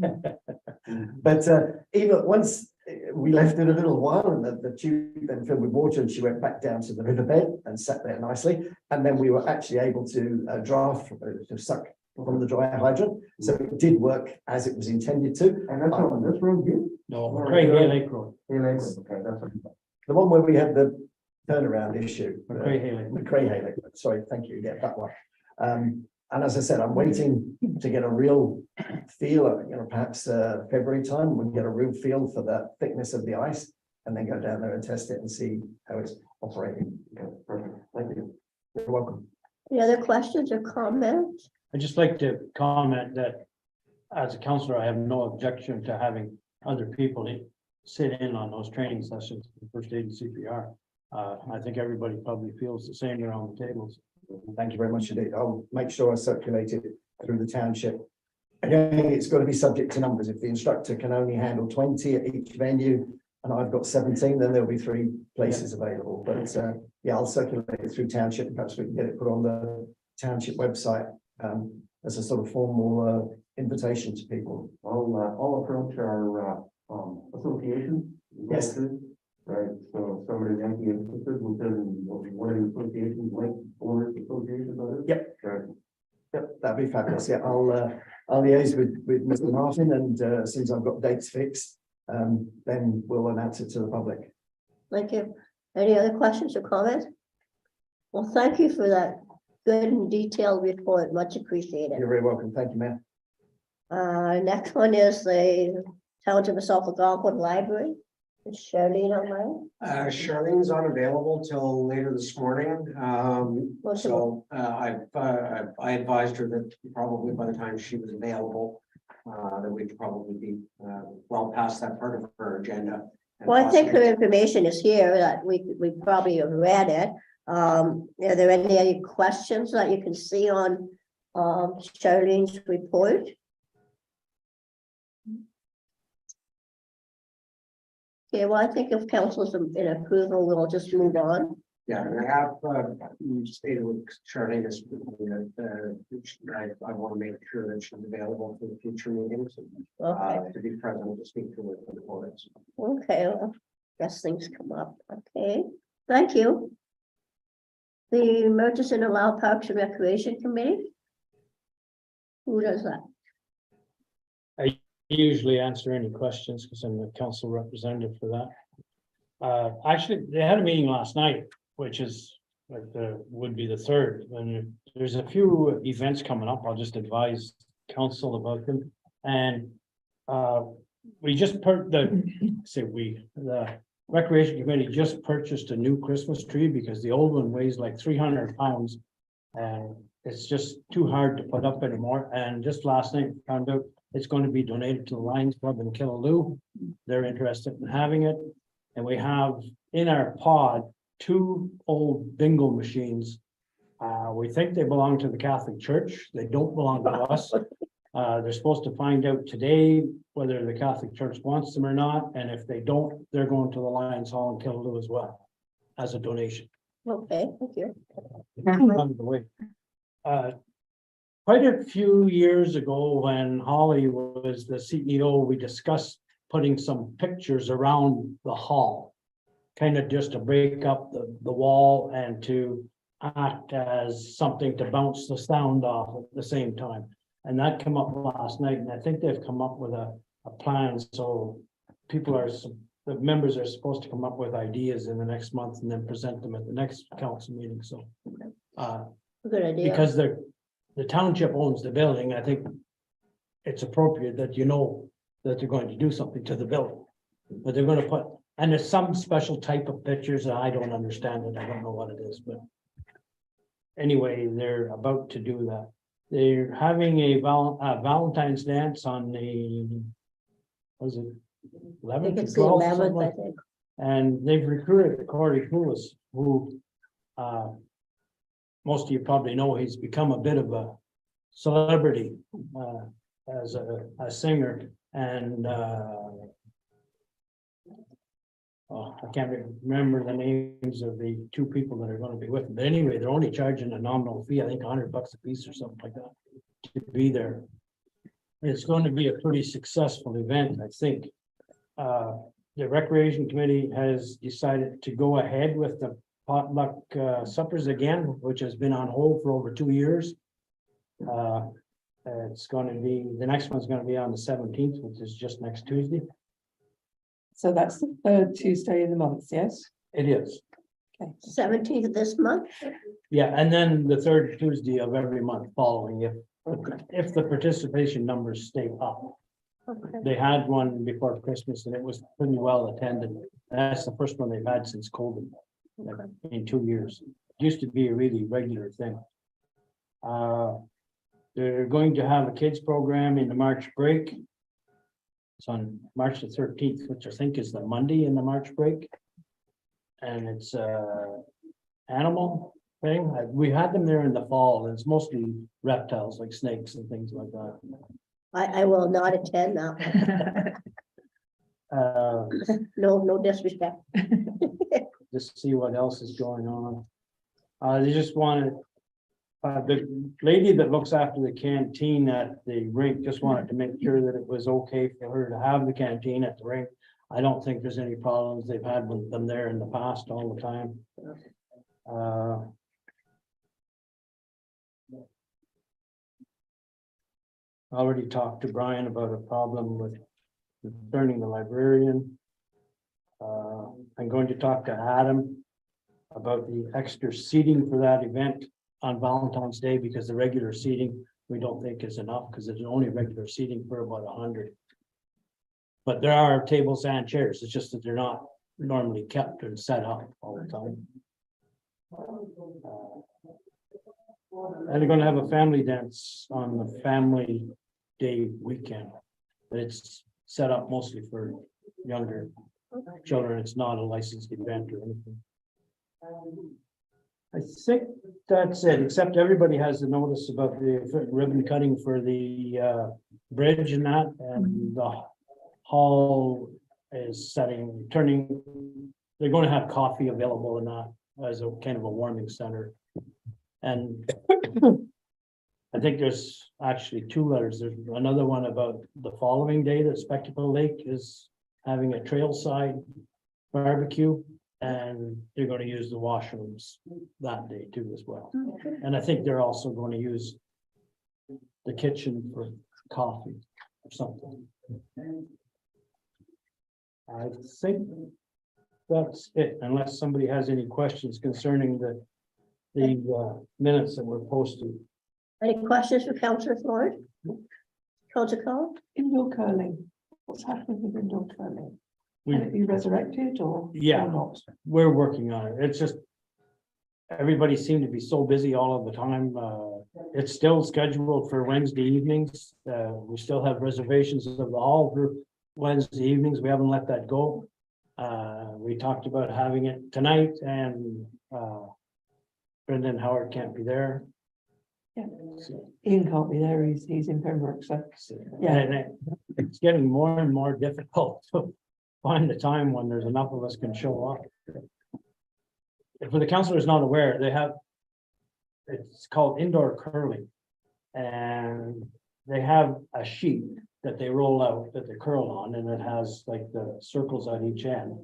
Speaker 8: But even once we left it a little while and the tube then filled with water and she went back down to the riverbed and sat there nicely. And then we were actually able to to suck from the dry hydrant. So it did work as it was intended to.
Speaker 9: And that's on this road here?
Speaker 7: No, McCray Hay Lake Road.
Speaker 9: Okay, that's
Speaker 8: The one where we had the turnaround issue.
Speaker 7: McCray Hay Lake.
Speaker 8: McCray Hay Lake. Sorry, thank you. Yeah, that one. And as I said, I'm waiting to get a real feel, perhaps February time, we'll get a real feel for the thickness of the ice and then go down there and test it and see how it's operating.
Speaker 9: Okay, perfect. Thank you.
Speaker 8: You're welcome.
Speaker 2: Any other questions or comments?
Speaker 7: I'd just like to comment that as a counselor, I have no objection to having other people sit in on those training sessions, for first aid and CPR. I think everybody probably feels the same around the tables.
Speaker 8: Thank you very much indeed. I'll make sure I circulate it through the township. Again, it's got to be subject to numbers. If the instructor can only handle 20 at each venue and I've got 17, then there'll be 3 places available. But yeah, I'll circulate it through township. Perhaps we can get it put on the township website as a sort of formal invitation to people.
Speaker 9: I'll approach our association.
Speaker 8: Yes.
Speaker 9: Right, so if somebody's empty interested, we'll send them one of the associations, like owners associations.
Speaker 8: Yep.
Speaker 9: Right.
Speaker 8: Yep, that'd be fabulous. Yeah, I'll liaise with Mr. Martin, and as soon as I've got dates fixed, then we'll announce it to the public.
Speaker 2: Thank you. Any other questions or comments? Well, thank you for that good and detailed report. Much appreciated.
Speaker 8: You're very welcome. Thank you, ma'am.
Speaker 2: Next one is the Township of South Algonquin Library. Is Charlene online?
Speaker 1: Charlene's unavailable till later this morning. So I advised her that probably by the time she was available, that we'd probably be well past that part of her agenda.
Speaker 2: Well, I think her information is here that we probably have read it. Are there any questions that you can see on Charlene's report? Okay, well, I think if council's in approval, we'll just move on.
Speaker 1: Yeah, and I have stated with Charlene this morning that I want to make sure that she's available for the future meetings.
Speaker 2: Okay,
Speaker 1: To be present to speak to her for it.
Speaker 2: okay, well, guess things come up. Okay, thank you. The Murchison and Lao Parks and Recreation Committee. Who does that?
Speaker 7: I usually answer any questions because I'm the council representative for that. Actually, they had a meeting last night, which is like would be the 3rd, and there's a few events coming up. I'll just advise council about them. And we just the Recreation Committee just purchased a new Christmas tree because the old one weighs like 300 pounds and it's just too hard to put up anymore. And just last night found out it's going to be donated to the Lions Club in Killaloo. They're interested in having it. And we have in our pod 2 old bingo machines. We think they belong to the Catholic Church. They don't belong to us. They're supposed to find out today whether the Catholic Church wants them or not. And if they don't, they're going to the Lions Hall in Killaloo as well as a donation.
Speaker 2: Okay, thank you.
Speaker 7: On the way. Quite a few years ago, when Holly was the CEO, we discussed putting some pictures around the hall, kind of just to break up the wall and to act as something to bounce the sound off at the same time. And that came up last night, and I think they've come up with a plan. So the members are supposed to come up with ideas in the next month and then present them at the next council meeting. So
Speaker 2: Good idea.
Speaker 7: because the township owns the building, I think it's appropriate that you know that they're going to do something to the building. But they're going to put, and there's some special type of pictures that I don't understand it. I don't know what it is, but anyway, they're about to do that. They're having a Valentine's dance on the, was it
Speaker 2: I think
Speaker 7: 11th
Speaker 2: it's
Speaker 7: or
Speaker 2: the
Speaker 7: 12th?
Speaker 2: 11th,
Speaker 7: something
Speaker 2: I
Speaker 7: like-
Speaker 2: think.
Speaker 7: And they've recruited Corey Poulos, who most of you probably know. He's become a bit of a celebrity as a singer, and I can't remember the names of the 2 people that are going to be with him. But anyway, they're only charging a nominal fee, I think $100 a piece or something like that, to be there. It's going to be a pretty successful event, I think. The Recreation Committee has decided to go ahead with the potluck suppers again, which has been on hold for over 2 years. It's going to be, the next one's going to be on the 17th, which is just next Tuesday.
Speaker 4: So that's the 3rd Tuesday in the month, yes?
Speaker 7: It is.
Speaker 2: 17th of this month.
Speaker 7: Yeah, and then the third Tuesday of every month following, if the participation numbers stay up.
Speaker 2: Okay.
Speaker 7: They had one before Christmas and it was pretty well attended. That's the first one they've had since COVID, like, in 2 years. It used to be a really regular thing. They're going to have a kids program in the March break. It's on March the 13th, which I think is the Monday in the March break. And it's animal thing. We had them there in the fall, and it's mostly reptiles like snakes and things like that.
Speaker 2: I will not attend now. No disrespect.
Speaker 7: Just see what else is going on. They just wanted, the lady that looks after the canteen at the rink just wanted to make sure that it was okay for her to have the canteen at the rink. I don't think there's any problems. They've had with them there in the past all the time. I already talked to Brian about a problem with concerning the librarian. I'm going to talk to Adam about the extra seating for that event on Valentine's Day, because the regular seating we don't think is enough, because there's only regular seating for about 100. But there are tables and chairs. It's just that they're not normally kept and set up all the time. And they're going to have a family dance on the family day weekend. But it's set up mostly for younger children. It's not a licensed event or anything. I think that's it, except everybody has the notice about the ribbon cutting for the bridge and that, and the hall is turning. They're going to have coffee available and that as a kind of a warming center. And I think there's actually 2 letters. There's another one about the following day that Spectacle Lake is having a trailside barbecue, and they're going to use the washrooms that day too as well. And I think they're also going to use the kitchen for coffee or something. I think that's it, unless somebody has any questions concerning the minutes that were posted.
Speaker 2: Any questions for Councillor Flores? Councillor Cole?
Speaker 4: Indoor curling. What's happening with indoor curling? Can it
Speaker 7: We,
Speaker 4: be resurrected or?
Speaker 7: Yeah.
Speaker 4: Or not?
Speaker 7: we're working on it. It's just everybody seemed to be so busy all of the time. It's still scheduled for Wednesday evenings. We still have reservations of the hall for Wednesday evenings. We haven't let that go. We talked about having it tonight, and Brendan Howard can't be there.
Speaker 4: Yeah.
Speaker 7: So,
Speaker 4: Ian can't be there. He's in Pembroke, so. Yeah.
Speaker 7: and it's getting more and more difficult to find the time when there's enough of us can show up. If the councillor is not aware, they have, it's called indoor curling. And they have a sheet that they roll out that they curl on, and it has like the circles on each end.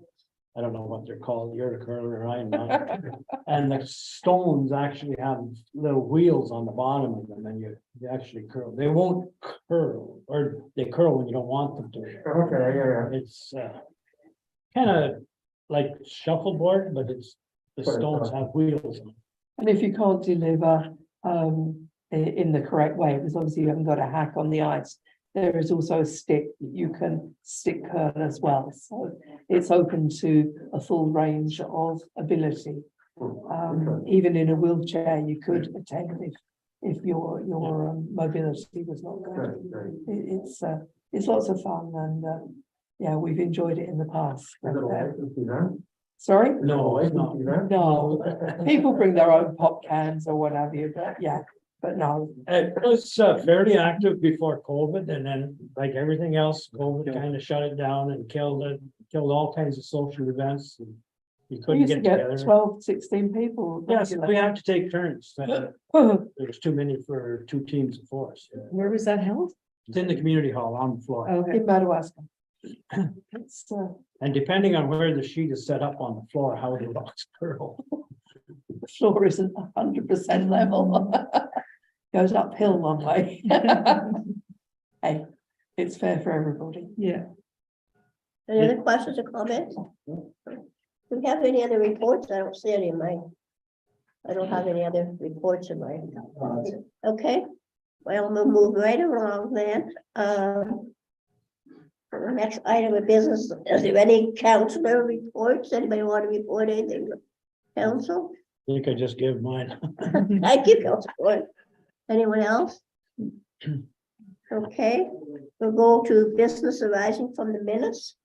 Speaker 7: I don't know what they're called. You're a curler, I'm not. And the stones actually have little wheels on the bottom of them, and you actually curl. They won't curl, or they curl when you don't want them to.
Speaker 9: Okay, yeah.
Speaker 7: It's kind of like shuffleboard, but it's the stones have wheels on.
Speaker 4: And if you can't deliver in the correct way, because obviously you haven't got a hack on the ice, there is also a stick that you can stick curl as well. So it's open to a full range of ability. Even in a wheelchair, you could attend if your mobility was not good. It's lots of fun, and yeah, we've enjoyed it in the past. Sorry?
Speaker 7: No, it's not.
Speaker 4: No, people bring their own pop cans or what have you, but yeah, but no.
Speaker 7: It was fairly active before COVID, and then like everything else, COVID kind of shut it down and killed all kinds of social events. You
Speaker 4: We
Speaker 7: couldn't
Speaker 4: used to
Speaker 7: get
Speaker 4: get
Speaker 7: together.
Speaker 4: 12, 16 people.
Speaker 7: Yes, we had to take turns. There was too many for 2 teams of 4.
Speaker 10: Where was that held?
Speaker 7: It's in the community hall on the floor.
Speaker 10: Okay.
Speaker 4: In Madawaska. It's
Speaker 7: And depending on where the sheet is set up on the floor, how the rocks curl.
Speaker 4: the floor isn't 100% level. Goes uphill one way. Hey, it's fair for everybody.
Speaker 10: Yeah.
Speaker 2: Any other questions or comments? Do we have any other reports? I don't see any in my. I don't have any other reports in my. Okay, well, we'll move right along then. The next item of business, is there any councillor reports? Anybody want to report anything? Council?
Speaker 7: I think I just gave mine.
Speaker 2: Thank you, Councillor. Anyone else? Okay, we'll go to business arising from the minutes.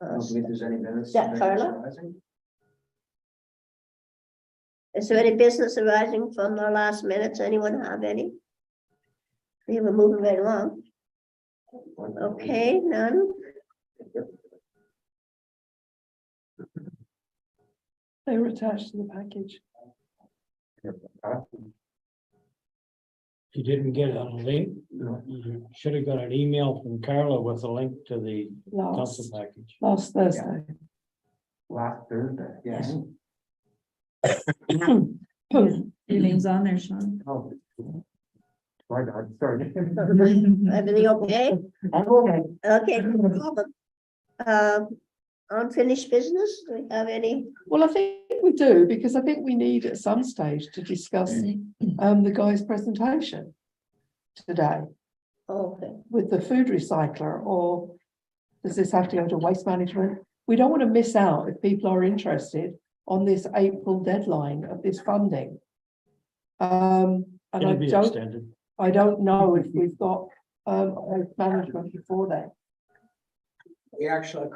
Speaker 1: I don't believe there's any minutes.
Speaker 2: Yeah, Carla? Is there any business arising from the last minutes? Anyone have any? We were moving right along. Okay, none.
Speaker 4: They were attached to the package.
Speaker 7: You didn't get a link. You should have got an email from Carla with a link to the council package.
Speaker 4: Last Thursday.
Speaker 9: Last Thursday.
Speaker 1: Yes.
Speaker 10: Your name's on there, Sean.
Speaker 9: Oh. My God, sorry.
Speaker 2: Everything okay?
Speaker 9: I'm okay.
Speaker 2: Okay, no problem. Unfinished business, do we have any?
Speaker 4: Well, I think we do, because I think we need at some stage to discuss the guy's presentation today
Speaker 2: Okay,
Speaker 4: with the food recycler, or does this have to go to waste management? We don't want to miss out if people are interested on this April deadline of this funding. And
Speaker 7: It'll be extended.
Speaker 4: I don't know if we've got waste management before then.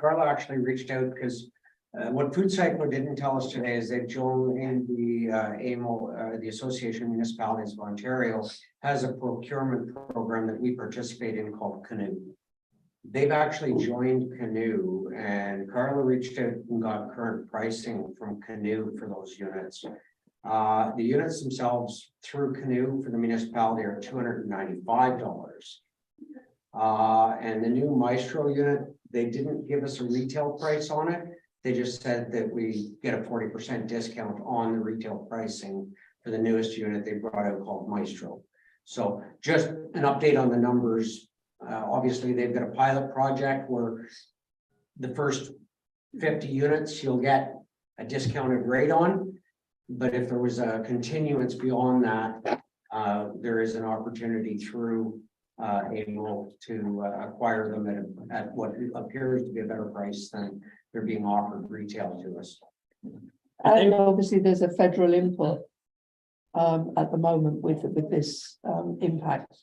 Speaker 1: Carla actually reached out because what Food Cycle didn't tell us today is that joined the AMO, the Association of Municipalities of Ontario, has a procurement program that we participate in called Canoe. They've actually joined Canoe, and Carla reached out and got current pricing from Canoe for those units. The units themselves through Canoe for the municipality are $295. And the new Maestro unit, they didn't give us a retail price on it. They just said that we get a 40% discount on the retail pricing for the newest unit they brought out called Maestro. So just an update on the numbers. Obviously, they've got a pilot project where the first 50 units you'll get a discounted rate on. But if there was a continuance beyond that, there is an opportunity through able to acquire them at what appears to be a better price than they're being offered retail to us.
Speaker 4: And obviously there's a federal input at the moment with this impact.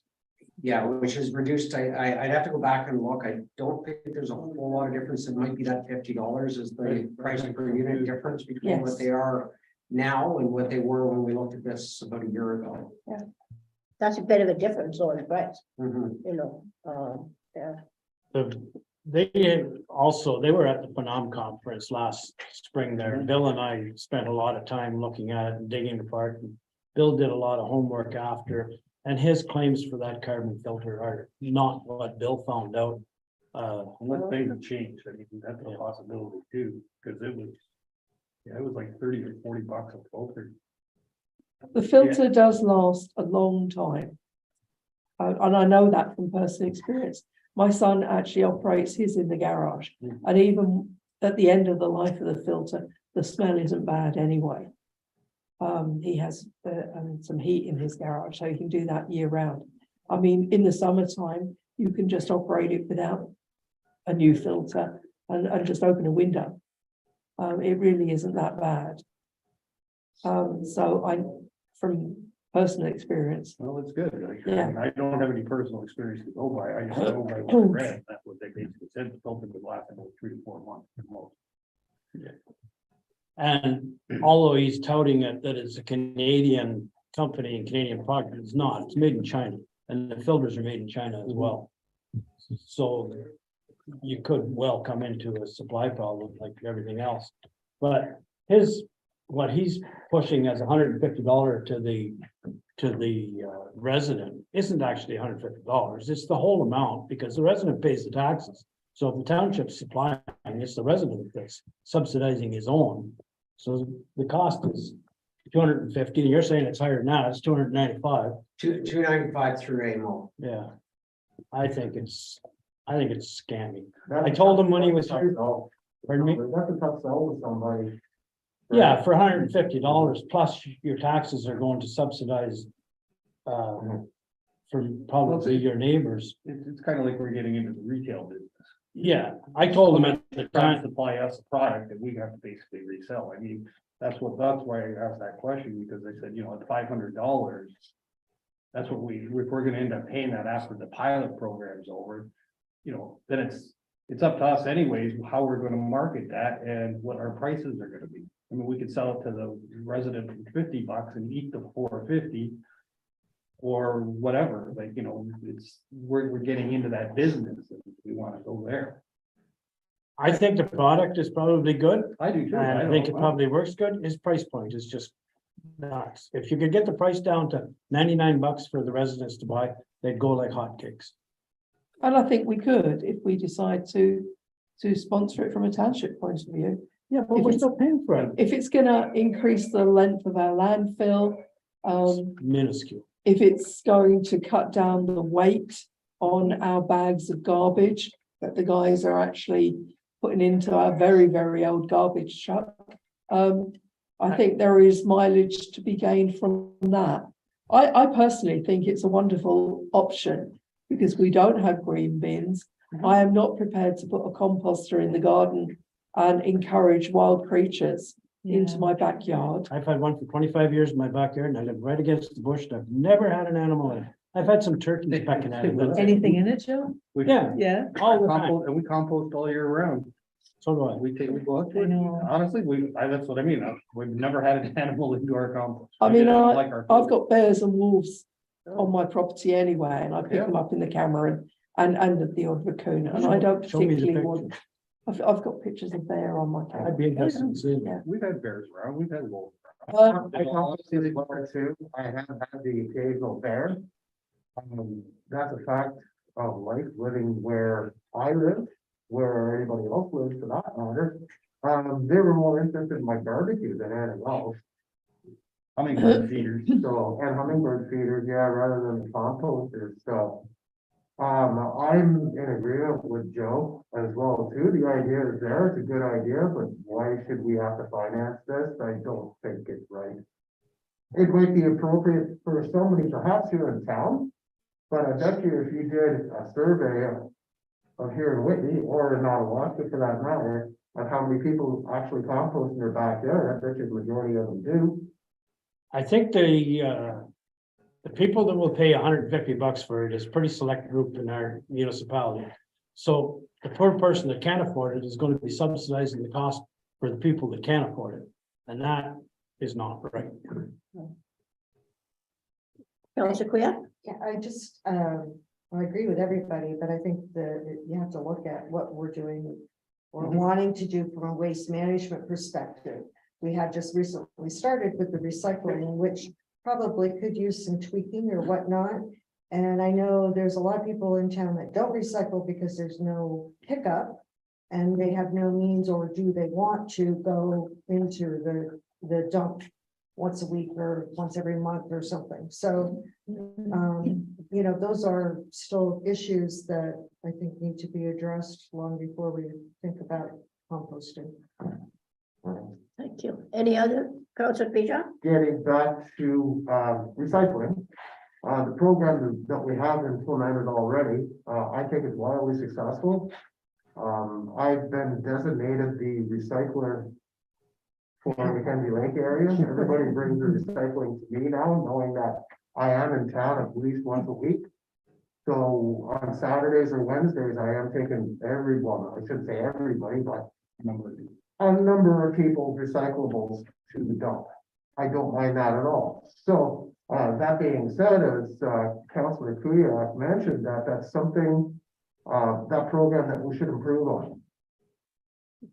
Speaker 1: Yeah, which is reduced. I'd have to go back and look. I don't think there's a whole lot of difference. It might be that $50 is the price per unit difference between what they are now and what they were when we looked at this about a year ago.
Speaker 2: yeah. That's a bit of a difference on the price,
Speaker 1: Mhm.
Speaker 2: you know, yeah.
Speaker 7: They were at the Phnom conference last spring there. Bill and I spent a lot of time looking at it and digging apart. And Bill did a lot of homework after, and his claims for that carbon filter are not what Bill found out.
Speaker 6: Unless things have changed, I mean, that's a possibility too, because it was like 30 or 40 bucks a filter.
Speaker 4: The filter does last a long time. And I know that from personal experience. My son actually operates his in the garage, and even at the end of the life of the filter, the smell isn't bad anyway. He has some heat in his garage, so he can do that year round. I mean, in the summertime, you can just operate it without a new filter and just open a window. It really isn't that bad. So from personal experience.
Speaker 6: Well, it's good.
Speaker 4: Yeah.
Speaker 6: I don't have any personal experience to go by. I just go by what I read. That's what they basically said. The filter would last about 3 to 4 months at most.
Speaker 7: And although he's touting it, that it's a Canadian company and Canadian product, it's not. It's made in China, and the filters are made in China as well. So you could well come into a supply problem like everything else. But what he's pushing as $150 to the resident isn't actually $150. It's the whole amount, because the resident pays the taxes. So if the township's supplying, it's the resident that's subsidizing his own. So the cost is $250, and you're saying it's higher now, it's $295.
Speaker 1: $295 through AMO.
Speaker 7: Yeah. I think it's scammy. I told him when he was here, Pardon me?
Speaker 9: That's a tough sell to somebody.
Speaker 7: Yeah, for $150 plus your taxes are going to subsidize. From probably your neighbors.
Speaker 6: It's kind of like we're getting into the retail business.
Speaker 7: Yeah, I told them at the
Speaker 6: Trying
Speaker 7: time,
Speaker 6: to supply us a product that we have to basically resell. I mean, that's why I asked that question, because they said, at $500. That's what if we're gonna end up paying that after the pilot program's over, then it's up to us anyways, how we're gonna market that and what our prices are gonna be. I mean, we could sell it to the resident for $50 and eat the $4.50. Or whatever, we're getting into that business, and we wanna go there.
Speaker 7: I think the product is probably good.
Speaker 6: I do too.
Speaker 7: And I think it probably works good. His price point is just nuts. If you could get the price down to $99 for the residents to buy, they'd go like hotcakes.
Speaker 4: And I think we could, if we decide to sponsor it from a township point of view.
Speaker 7: Yeah, but
Speaker 4: If
Speaker 7: we're
Speaker 4: it's-
Speaker 7: still paying for it.
Speaker 4: If it's gonna increase the length of our landfill,
Speaker 7: Minuscule.
Speaker 4: if it's going to cut down the weight on our bags of garbage that the guys are actually putting into our very, very old garbage truck. I think there is mileage to be gained from that. I personally think it's a wonderful option because we don't have green bins. I am not prepared to put a composter in the garden and encourage wild creatures into my backyard.
Speaker 7: I've had one for 25 years in my backyard and I live right against the bush. And I've never had an animal in it. I've had some turkeys pecking at it. but-
Speaker 10: Anything in it, Joe?
Speaker 7: Yeah,
Speaker 10: Yeah.
Speaker 7: all the time.
Speaker 6: And we compost all year round.
Speaker 7: So do I.
Speaker 6: We go out
Speaker 10: I
Speaker 6: to it.
Speaker 10: know.
Speaker 6: Honestly, that's what I mean. We've never had an animal into our compost.
Speaker 4: I mean,
Speaker 6: Like our
Speaker 4: I've
Speaker 6: food.
Speaker 4: got bears and wolves on my property anyway, and I pick
Speaker 6: Yeah.
Speaker 4: them up in the camera and the odd raccoon, and I don't
Speaker 7: Show me the
Speaker 4: particularly want.
Speaker 7: picture.
Speaker 4: I've got pictures of bear on my camera.
Speaker 7: I'd be interested in seeing that.
Speaker 6: We've had bears around, we've had wolves.
Speaker 9: I honestly one or two, I have had the occasional bear. That's a fact of life, living where I live, where anybody else lives for that matter. They were more interested in my barbecue than anything else.
Speaker 6: Hummingbird feeders.
Speaker 9: So, and hummingbird feeders, yeah, rather than composters, so. I'm in agreement with Joe as well too. The idea is there, it's a good idea, but why should we have to finance this? I don't think it's right. It might be appropriate for somebody perhaps here in town, but I bet you if you did a survey of here in Whitney or in Madawaska for that matter, of how many people actually compost in their backyard, I bet you the majority of them do.
Speaker 7: I think the people that will pay $150 for it is a pretty select group in our municipality. So the poor person that can't afford it is going to be subsidizing the cost for the people that can't afford it. And that is not right.
Speaker 2: Councillor Kuya?
Speaker 11: Yeah, I agree with everybody, but I think that you have to look at what we're doing or wanting to do from a waste management perspective. We had just recently started with the recycling, which probably could use some tweaking or whatnot. And I know there's a lot of people in town that don't recycle because there's no pickup and they have no means, or do they want to go into the dump once a week or once every month or something. So, those are still issues that I think need to be addressed long before we think about composting.
Speaker 2: Thank you. Any other, Councillor Pietrz?
Speaker 9: Getting back to recycling, the program that we have implemented already, I think is wildly successful. I've been designated the recycler for the Mackenzie Lake area. Everybody brings their recycling to me now, knowing that I am in town at least once a week. So on Saturdays or Wednesdays, I am taking everyone, I shouldn't say everybody, but a number of people's recyclables to the dump. I don't mind that at all. So that being said, as Councillor Kuyak mentioned, that's something, that program that we should improve on.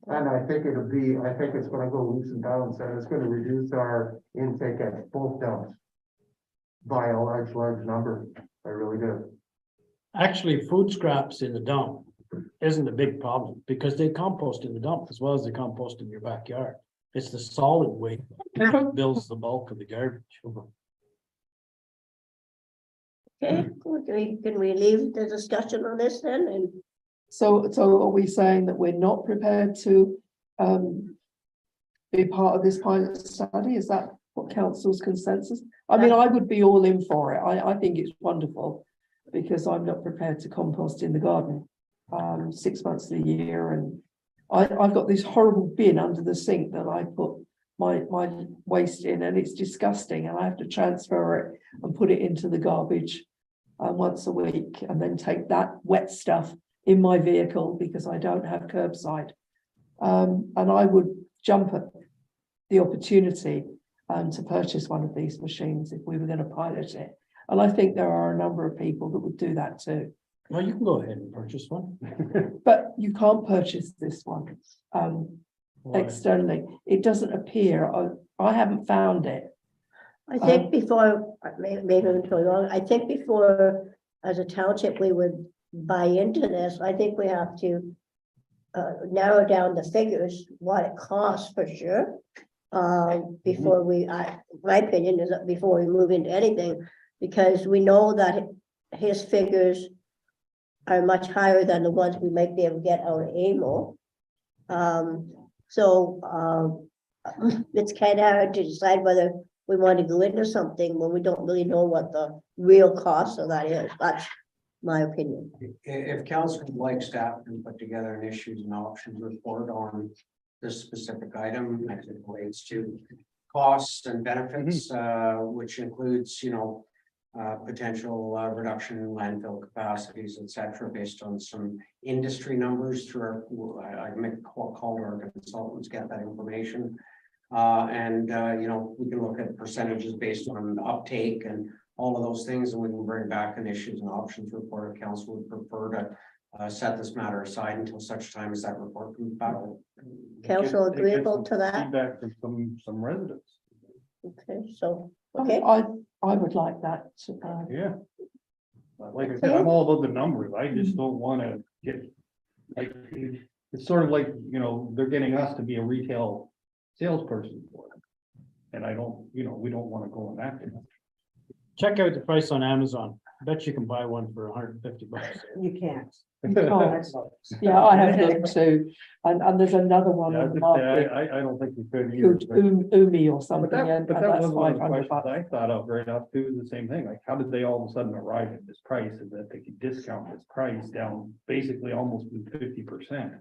Speaker 9: And I think it's gonna go leaps and bounds, and it's gonna reduce our intake at both dumps by a large number. I really do.
Speaker 7: Actually, food scraps in the dump isn't a big problem because they compost in the dump as well as they compost in your backyard. It's the solid weight that builds the bulk of the garbage.
Speaker 2: Okay, can we leave the discussion on this then and
Speaker 4: So are we saying that we're not prepared to be part of this pilot study? Is that what council's consensus? I mean, I would be all in for it. I think it's wonderful because I'm not prepared to compost in the garden 6 months of the year. And I've got this horrible bin under the sink that I put my waste in, and it's disgusting. And I have to transfer it and put it into the garbage once a week, and then take that wet stuff in my vehicle because I don't have curbside. And I would jump at the opportunity to purchase one of these machines if we were going to pilot it. And I think there are a number of people that would do that too.
Speaker 7: Well, you can go ahead and purchase one.
Speaker 4: But you can't purchase this one
Speaker 7: Why?
Speaker 4: externally. It doesn't appear. I haven't found it.
Speaker 2: I think before, maybe I'm totally wrong, I think before, as a township, we would buy into this, I think we have to narrow down the figures, what it costs for sure. Before we, my opinion is that before we move into anything, because we know that his figures are much higher than the ones we might be able to get out of AMO. It's kind of hard to decide whether we want to go into something when we don't really know what the real cost of that is. That's my opinion.
Speaker 1: If council would like, staff can put together an issues and options report on this specific item as it relates to costs and benefits, which includes, potential reduction in landfill capacities, et cetera, based on some industry numbers through our, I make a call to our consultants, get that information. We can look at percentages based on uptake and all of those things, and we can bring back an issues and options report. If council would prefer to set this matter aside until such time as that report comes back.
Speaker 2: Council
Speaker 6: Get
Speaker 2: agreeable
Speaker 6: some
Speaker 2: to that?
Speaker 6: Feedback from some residents.
Speaker 2: Okay, so, okay.
Speaker 4: I would like that.
Speaker 6: Yeah. But like I said, I'm all about the numbers. I just don't want to get, like, it's sort of like, they're getting us to be a retail salesperson for them. And I don't, we don't want to go in that direction.
Speaker 7: Check out the price on Amazon. Bet you can buy one for $150.
Speaker 11: You can't.
Speaker 4: Yeah, I have looked too. And there's another one
Speaker 6: Yeah,
Speaker 4: on the market
Speaker 6: I don't think we could either.
Speaker 4: called Umi or
Speaker 6: But
Speaker 4: something,
Speaker 6: that,
Speaker 4: and
Speaker 6: but that
Speaker 4: that's
Speaker 6: was one of the
Speaker 4: $500.
Speaker 6: questions I thought of right off too, the same thing, like, how did they all of a sudden arrive at this price, and that they could discount this price down basically almost 50%?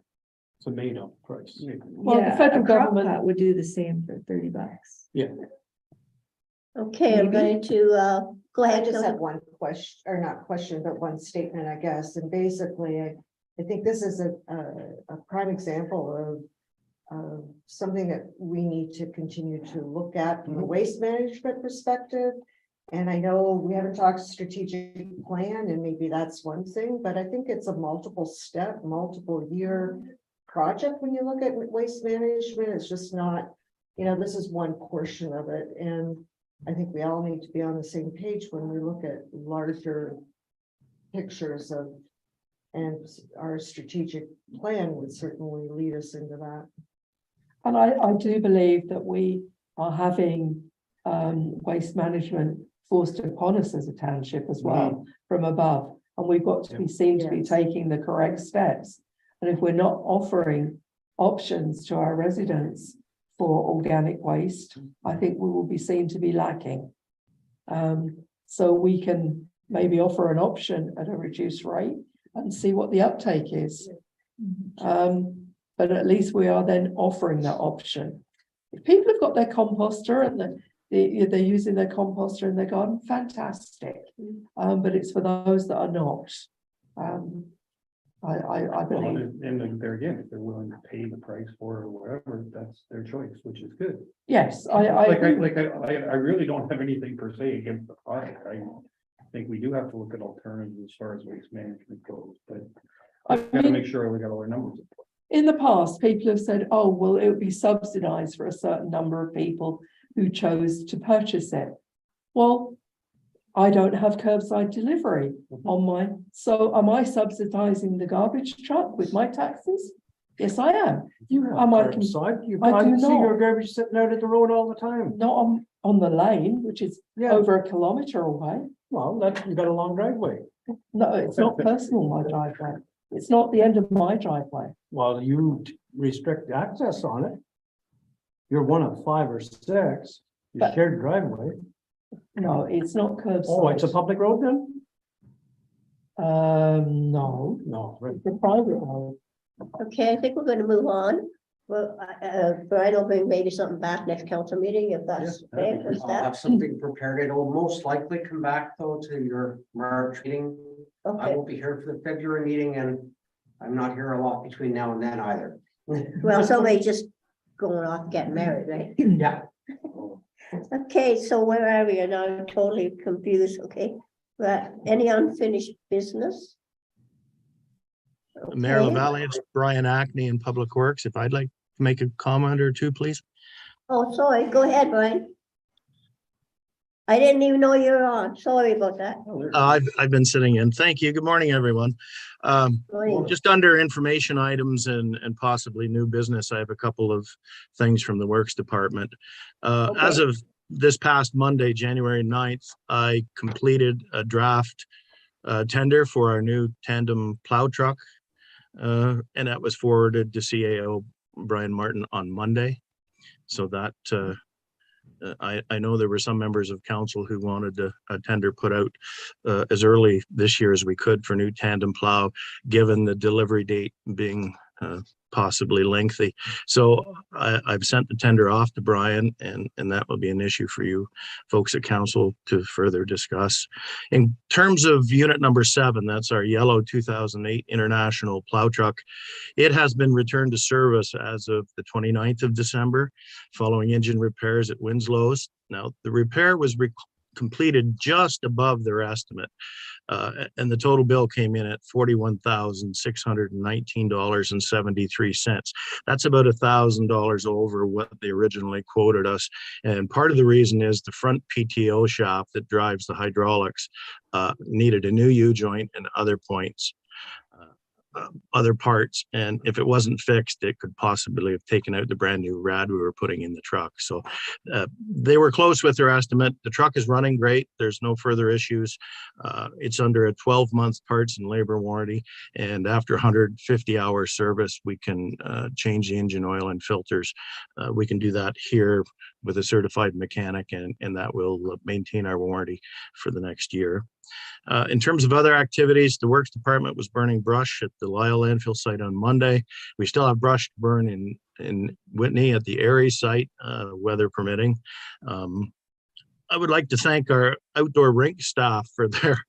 Speaker 7: Tomato price.
Speaker 4: Well, the federal government
Speaker 10: would do the same for $30.
Speaker 2: Okay, I'm going to, go
Speaker 11: I
Speaker 2: ahead.
Speaker 11: just
Speaker 2: Council.
Speaker 11: have one question, or not question, but one statement, I guess, and basically, I think this is a prime example of something that we need to continue to look at from a waste management perspective. And I know we haven't talked strategic plan, and maybe that's one thing, but I think it's a multiple step, multiple year project. When you look at waste management, it's just not, this is one portion of it. And I think we all need to be on the same page when we look at larger pictures of, and our strategic plan would certainly lead us into that.
Speaker 4: And I do believe that we are having waste management forced upon us as a township as well from above. And we've got to be seen to be taking the correct steps. And if we're not offering options to our residents for organic waste, I think we will be seen to be lacking. So we can maybe offer an option at a reduced rate and see what the uptake is. But at least we are then offering that option. If people have got their composter and they're using their composter in their garden, fantastic. But it's for those that are not. I believe.
Speaker 6: And there again, if they're willing to pay the price for it or whatever, that's their choice, which is good.
Speaker 4: Yes,
Speaker 6: I
Speaker 4: I
Speaker 6: really don't have anything per se against the product. I think we do have to look at alternatives as far as waste management goes, but
Speaker 4: I
Speaker 6: we gotta
Speaker 4: mean,
Speaker 6: make sure we got all our numbers.
Speaker 4: in the past, people have said, oh, well, it would be subsidized for a certain number of people who chose to purchase it. Well, I don't have curbside delivery on mine. So am I subsidizing the garbage truck with my taxes? Yes, I am.
Speaker 7: You have curbside. You
Speaker 4: I do
Speaker 7: probably see
Speaker 4: not.
Speaker 7: your garbage sitting out at the road all the time.
Speaker 4: Not on the lane, which is over a kilometre away.
Speaker 7: Well, you got a long driveway.
Speaker 4: No, it's not personal, my driveway. It's not the end of my driveway.
Speaker 7: Well, you restrict access on it. You're one of 5 or 6, you
Speaker 4: But-
Speaker 7: shared driveway.
Speaker 4: No, it's not curbside.
Speaker 7: Oh, it's a public road then?
Speaker 4: No,
Speaker 7: No, right.
Speaker 4: it's a private road.
Speaker 2: Okay, I think we're gonna move on. Well, Brian will bring maybe something back next council meeting if that's okay with
Speaker 1: I'll
Speaker 2: that.
Speaker 1: have something prepared. It'll most likely come back though to your March meeting. I
Speaker 2: Okay,
Speaker 1: won't be here for the February meeting and I'm not here a lot between now and then either.
Speaker 2: well, somebody just going off getting married, right?
Speaker 1: Yeah.
Speaker 2: Okay, so where are we? And I'm totally confused, okay? But any unfinished business?
Speaker 12: Mayor
Speaker 2: Okay.
Speaker 12: LaValle, it's Brian Acne in Public Works. If I'd like to make a comment or two, please.
Speaker 2: Oh, sorry, go ahead, Brian. I didn't even know you were on. Sorry about that.
Speaker 12: I've been sitting in. Thank you. Good morning, everyone.
Speaker 2: Morning.
Speaker 12: Just under information items and possibly new business, I have a couple of things from the Works Department. As of this past Monday, January 9th, I completed a draft tender for our new tandem plow truck. And that was forwarded to CAO Brian Martin on Monday. So that I know there were some members of council who wanted a tender put out as early this year as we could for new tandem plow, given the delivery date being possibly lengthy. So I've sent the tender off to Brian, and that will be an issue for you folks at council to further discuss. In terms of unit number 7, that's our yellow 2008 International plow truck. It has been returned to service as of the 29th of December, following engine repairs at Winslow's. Now, the repair was completed just above their estimate. And the total bill came in at $41,619.73. That's about $1,000 over what they originally quoted us. And part of the reason is the front PTO shaft that drives the hydraulics needed a new U-joint and other points. Other parts, and if it wasn't fixed, it could possibly have taken out the brand new rad we were putting in the truck. So they were close with their estimate. The truck is running great. There's no further issues. It's under a 12-month parts and labor warranty, and after 150-hour service, we can change the engine oil and filters. We can do that here with a certified mechanic, and that will maintain our warranty for the next year. In terms of other activities, the Works Department was burning brush at the Lyle landfill site on Monday. We still have brush to burn in Whitney at the Erie site, weather permitting. I would like to thank our outdoor rink staff for their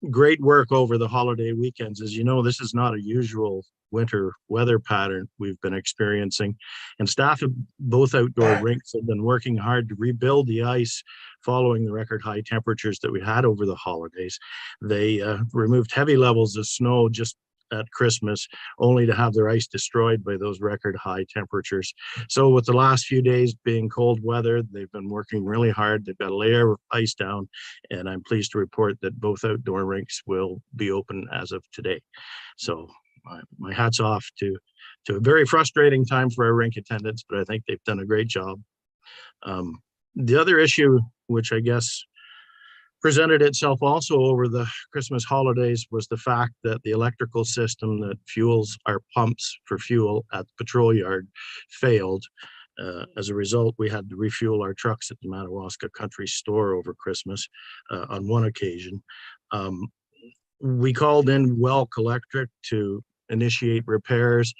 Speaker 12: great work over the holiday weekends. As you know, this is not a usual winter weather pattern we've been experiencing, and staff of both outdoor rinks have been working hard to rebuild the ice following the record high temperatures that we had over the holidays. They removed heavy levels of snow just at Christmas, only to have their ice destroyed by those record high temperatures. So with the last few days being cold weather, they've been working really hard. They've got a layer of ice down, and I'm pleased to report that both outdoor rinks will be open as of today. So my hat's off to a very frustrating time for our rink attendants, but I think they've done a great job. The other issue, which I guess presented itself also over the Christmas holidays, was the fact that the electrical system that fuels our pumps for fuel at the patrol yard failed. As a result, we had to refuel our trucks at the Madawaska Country Store over Christmas on one occasion. We called in Welk Electric to initiate repairs.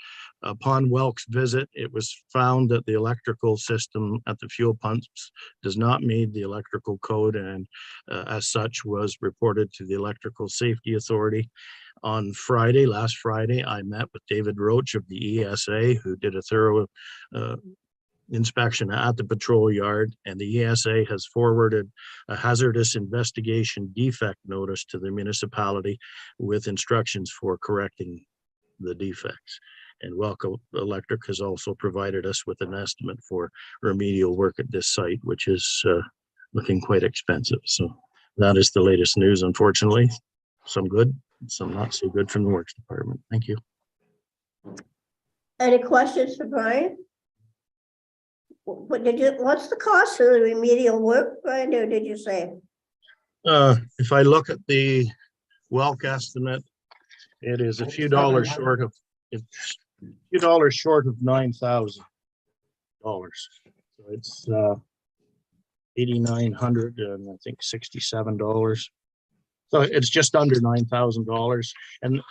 Speaker 12: Upon Welk's visit, it was found that the electrical system at the fuel pumps does not meet the electrical code, and as such was reported to the Electrical Safety Authority. On Friday, last Friday, I met with David Roach of the ESA, who did a thorough inspection at the patrol yard, and the ESA has forwarded a hazardous investigation defect notice to the municipality with instructions for correcting the defects. And Welco Electric has also provided us with an estimate for remedial work at this site, which is looking quite expensive. So that is the latest news, unfortunately. Some good, some not so good from the Works Department. Thank you.
Speaker 2: Any questions for Brian? What's the cost of the remedial work, Brian, or did you say?
Speaker 12: If I look at the Welk estimate, It is a few dollars short of, it's a few dollars short of $9,000. So it's 8,900 and I think $67. So it's just under $9,000, and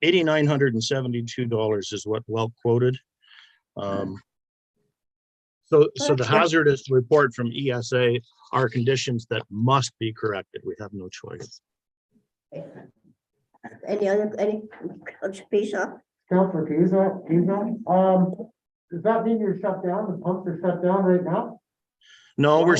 Speaker 12: $8,972 is what Welk quoted. So the hazardous report from ESA are conditions that must be corrected. We have no choice.
Speaker 2: Any, Bishop?
Speaker 9: Councilor Giza, does that mean you're shut down? The pumps are shut down right now?
Speaker 12: No, we're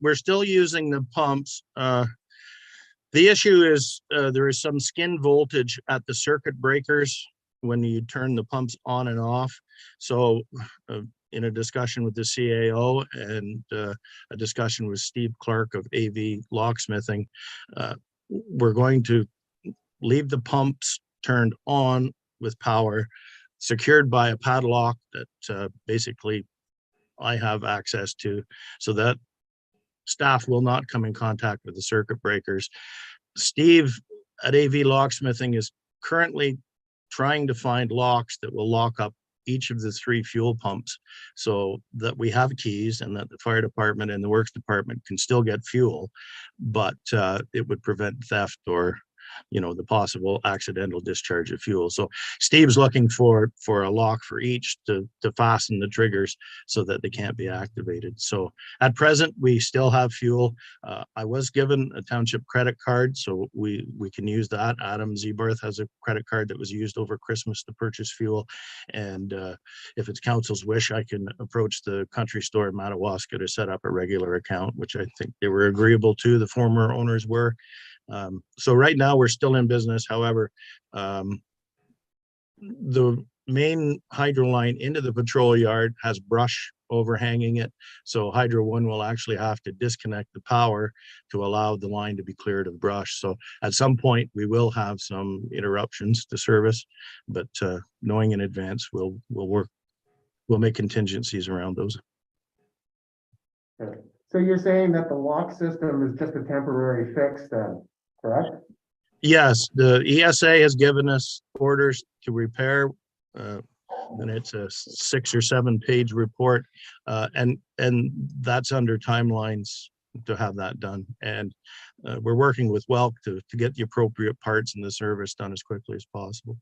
Speaker 9: Why?
Speaker 12: still using the pumps. The issue is there is some skin voltage at the circuit breakers when you turn the pumps on and off. So in a discussion with the CAO and a discussion with Steve Clark of AV Locksmithing, we're going to leave the pumps turned on with power, secured by a padlock that basically I have access to, so that staff will not come in contact with the circuit breakers. Steve at AV Locksmithing is currently trying to find locks that will lock up each of the 3 fuel pumps so that we have keys and that the fire department and the works department can still get fuel, but it would prevent theft or, you know, the possible accidental discharge of fuel. So Steve's looking for a lock for each to fasten the triggers so that they can't be activated. So at present, we still have fuel. I was given a township credit card, so we can use that. Adam Zebarth has a credit card that was used over Christmas to purchase fuel. And if it's council's wish, I can approach the country store in Madawaska to set up a regular account, which I think they were agreeable to, the former owners were. So right now we're still in business. However, the main hydro line into the patrol yard has brush overhanging it. So Hydro One will actually have to disconnect the power to allow the line to be cleared of brush. So at some point we will have some interruptions to service, but knowing in advance, we'll make contingencies around those.
Speaker 9: Okay. So you're saying that the lock system is just a temporary fix then, correct?
Speaker 12: Yes, the ESA has given us orders to repair, and it's a 6 or 7 page report, and that's under timelines to have that done. And we're working with Welk to get the appropriate parts and the service done as quickly as possible.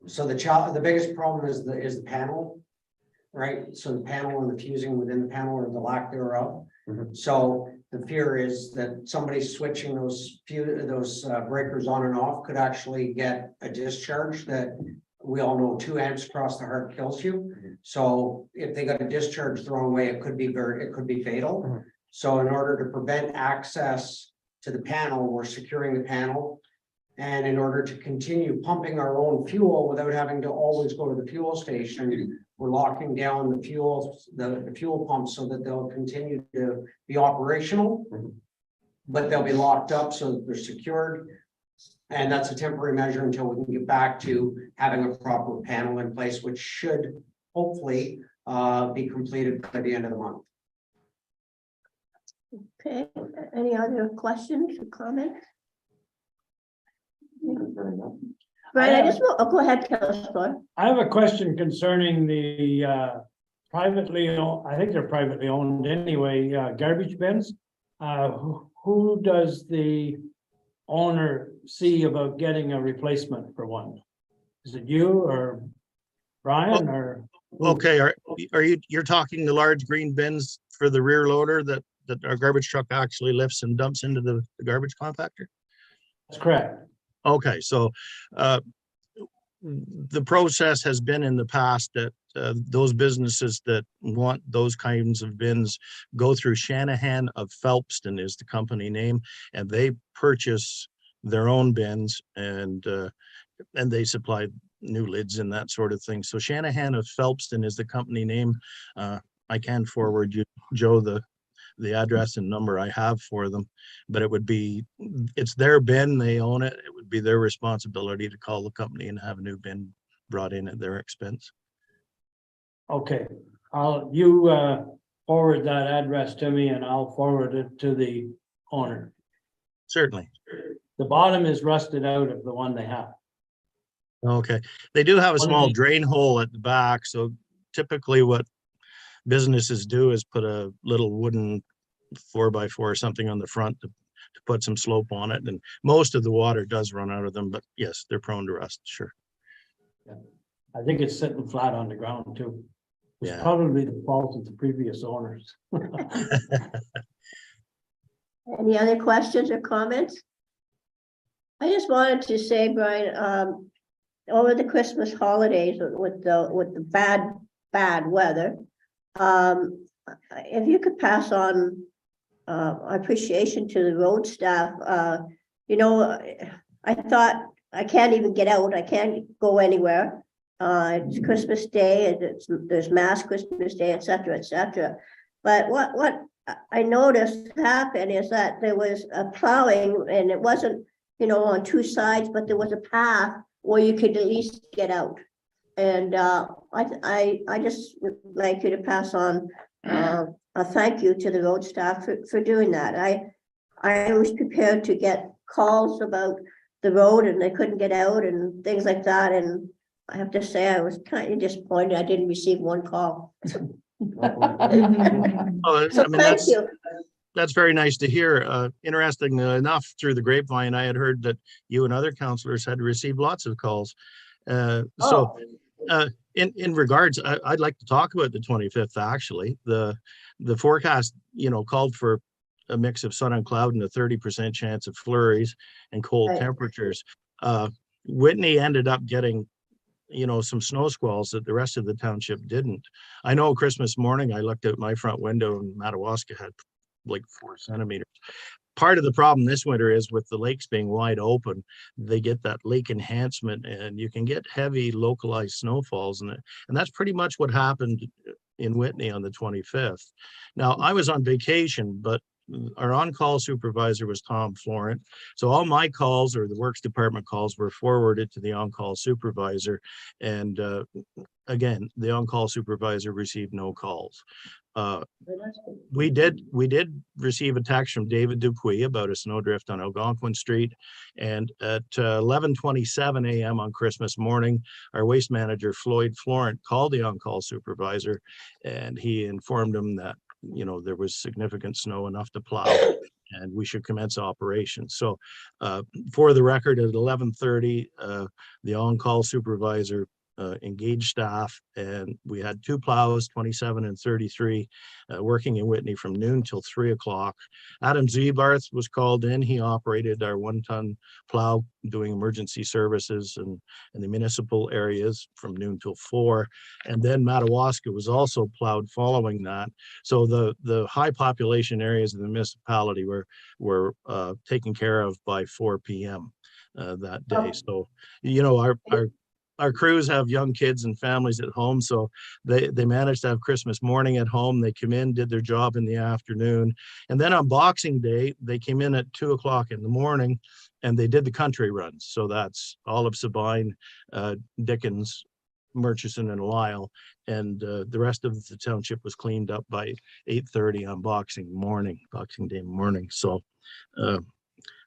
Speaker 1: So the biggest problem is the panel, right? So the panel and the fusing within the panel or the lack thereof. So the fear is that somebody switching those breakers on and off could actually get a discharge that we all know 2 amps across the heart kills you. So if they got a discharge the wrong way, it could be fatal. So in order to prevent access to the panel, we're securing the panel. And in order to continue pumping our own fuel without having to always go to the fuel station, we're locking down the fuel pumps so that they'll continue to be operational, but they'll be locked up so that they're secured. And that's a temporary measure until we can get back to having a proper panel in place, which should hopefully be completed by the end of the month.
Speaker 2: Okay, any other questions or comments? Right, go ahead, Councilor.
Speaker 7: I have a question concerning the privately owned, I think they're privately owned anyway, garbage bins. Who does the owner see about getting a replacement for one? Is it you or Brian or?
Speaker 12: Okay, you're talking the large green bins for the rear loader that our garbage truck actually lifts and dumps into the garbage compactor?
Speaker 7: That's correct.
Speaker 12: Okay, so the process has been in the past that those businesses that want those kinds of bins go through Shanahan of Phelpston is the company name, and they purchase their own bins and they supply new lids and that sort of thing. So Shanahan of Phelpston is the company name. I can forward you, Joe, the address and number I have for them, but it's their bin, they own it. It would be their responsibility to call the company and have a new bin brought in at their expense.
Speaker 7: Okay, you forward that address to me and I'll forward it to the owner.
Speaker 12: Certainly.
Speaker 7: The bottom is rusted out of the one they have.
Speaker 12: Okay, they do have a
Speaker 7: One of
Speaker 12: small
Speaker 7: the-
Speaker 12: drain hole at the back, so typically what businesses do is put a little wooden 4x4 or something on the front to put some slope on it, and most of the water does run out of them, but yes, they're prone to rust, sure.
Speaker 7: I think it's sitting flat on the ground too. It's
Speaker 12: Yeah.
Speaker 7: probably the fault of the previous owners.
Speaker 2: Any other questions or comments? I just wanted to say, Brian, over the Christmas holidays with the bad weather, if you could pass on appreciation to the road staff, you know, I thought I can't even get out, I can't go anywhere. It's Christmas Day, and there's Mass Christmas Day, et cetera. But what I noticed happen is that there was a plowing, and it wasn't, you know, on two sides, but there was a path where you could at least get out. And I just would like you to pass on a thank you to the road staff for doing that. I was prepared to get calls about the road and they couldn't get out and things like that. And I have to say, I was kind of disappointed. I didn't receive one call.
Speaker 12: Oh,
Speaker 2: So
Speaker 12: I mean,
Speaker 2: thank you.
Speaker 12: that's very nice to hear. Interestingly enough, through the grapevine, I had heard that you and other councillors had received lots of calls. So in regards, I'd like to talk about the 25th, actually. The forecast, you know, called for a mix of sun and cloud and a 30% chance of flurries and cold
Speaker 2: Right.
Speaker 12: temperatures. Whitney ended up getting, you know, some snow squalls that the rest of the township didn't. I know Christmas morning, I looked out my front window and Madawaska had like 4 centimeters. Part of the problem this winter is with the lakes being wide open, they get that lake enhancement and you can get heavy localized snowfalls in it. And that's pretty much what happened in Whitney on the 25th. Now, I was on vacation, but our on-call supervisor was Tom Florent. So all my calls, or the works department calls, were forwarded to the on-call supervisor. And again, the on-call supervisor received no calls. We did receive a text from David Dupuy about a snowdrift on Algonquin Street. And at 11:27 a.m. on Christmas morning, our waste manager, Floyd Florent, called the on-call supervisor and he informed him that, you know, there was significant snow enough to plow and we should commence operations. So for the record, at 11:30, the on-call supervisor engaged staff, and we had 2 plows, 27 and 33, working in Whitney from noon till 3 o'clock. Adam Zebarth was called in. He operated our 1-ton plow doing emergency services and in the municipal areas from noon till 4. And then Madawaska was also plowed following that. So the high population areas of the municipality were taken care of by 4 p.m. That day. So, you know, our crews have young kids and families at home, so they managed to have Christmas morning at home. They come in, did their job in the afternoon, and then on Boxing Day they came in at 2 o'clock in the morning, and they did the country runs. So that's all of Sabine, Dickens, Murchison, and Lyle, and the rest of the township was cleaned up by 8:30 on Boxing Day morning. So.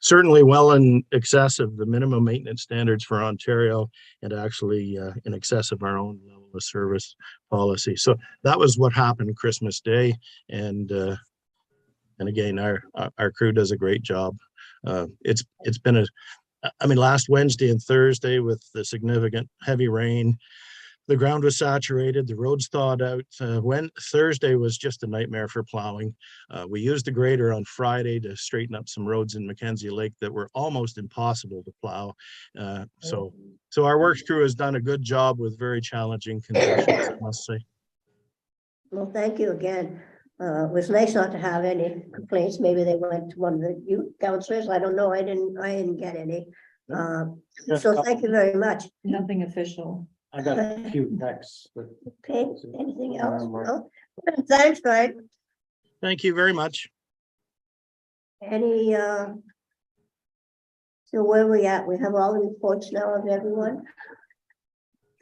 Speaker 12: Certainly well in excess of the minimum maintenance standards for Ontario, and actually in excess of our own level of service policy. So that was what happened Christmas Day, and again, our crew does a great job. It's been last Wednesday and Thursday with the significant heavy rain, the ground was saturated, the roads thawed out. When Thursday was just a nightmare for plowing. We used the grader on Friday to straighten up some roads in Mackenzie Lake that were almost impossible to plow. So our works crew has done a good job with very challenging conditions, I must say.
Speaker 2: Well, thank you again. It was nice not to have any complaints. Maybe they went to one of the youth counselors. I don't know. I didn't get any. So thank you very much.
Speaker 10: Nothing official.
Speaker 7: I got a few texts, but
Speaker 2: Okay, anything else? No? Thanks, Brian.
Speaker 12: Thank you very much.
Speaker 2: Any, so where are we at? We have all the reports now of everyone?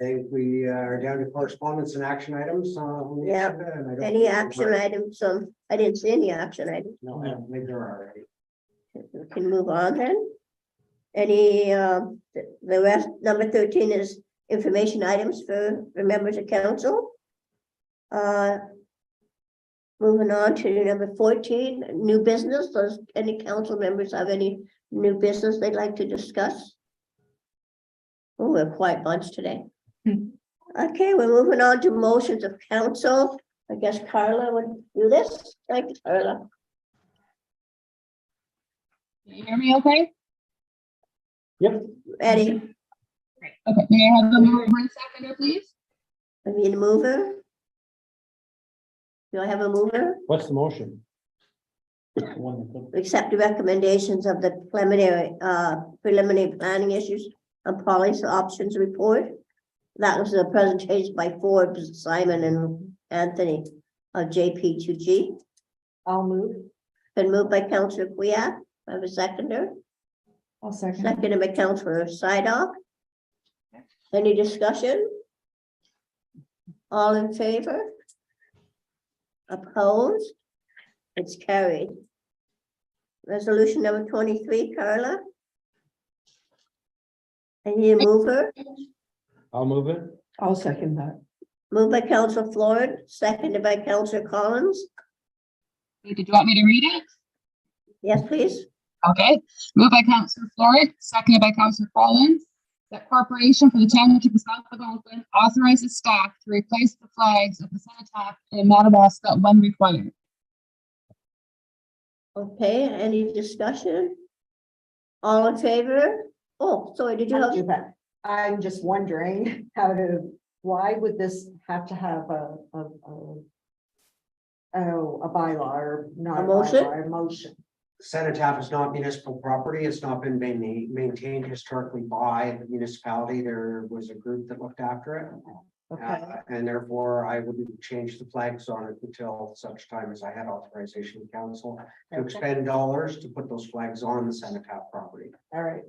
Speaker 1: Okay, we are down to correspondence and action items.
Speaker 2: Yeah. Any action items? I didn't see any action items.
Speaker 1: No, I don't think there are any.
Speaker 2: We can move on then. Any, the rest, number 13 is information items for members of council. Moving on to number 14, new business. Does any council members have any new business they'd like to discuss? Oh, we're quite a bunch today. Okay, we're moving on to motions of council. I guess Carla would do this. Thank you, Carla.
Speaker 3: Can you hear me okay?
Speaker 2: Ready?
Speaker 3: Okay, may I have a mover and seconder, please?
Speaker 2: I need a mover. Do I have a mover?
Speaker 7: What's the motion?
Speaker 2: Accept the recommendations of the preliminary planning issues and policy options report. That was a presentation by Forbes, Simon and Anthony of JP2G.
Speaker 11: I'll move.
Speaker 2: Been moved by Councillor Kuyak. I have a seconder.
Speaker 11: I'll second.
Speaker 2: Seconded by Councillor Sidoff. Any discussion? All in favor? Opposed? It's carried. Resolution number 23, Carla. I need a mover.
Speaker 7: I'll move it.
Speaker 4: I'll second that.
Speaker 2: Moved by Councillor Floyd, seconded by Councillor Collins.
Speaker 3: Did you want me to read it?
Speaker 2: Yes, please.
Speaker 3: Okay, moved by Councillor Floyd, seconded by Councillor Collins, that corporation for the township of South Algonquin authorizes staff to replace the flags of the cenotaph in Madawaska when required.
Speaker 2: Okay, any discussion? All in favor? Oh, sorry, did you
Speaker 11: I'll do
Speaker 2: have?
Speaker 11: that. I'm just wondering why would this have to have a bylaw or not?
Speaker 2: A motion?
Speaker 11: bylaw, a motion.
Speaker 1: Cenotaph is not municipal property. It's not been maintained historically by the municipality. There was a group that looked after it.
Speaker 11: Okay,
Speaker 1: And therefore I wouldn't change the flags on it until such time as I had authorization of council to
Speaker 11: Okay.
Speaker 1: expend dollars to put those flags on the cenotaph property.
Speaker 11: all right,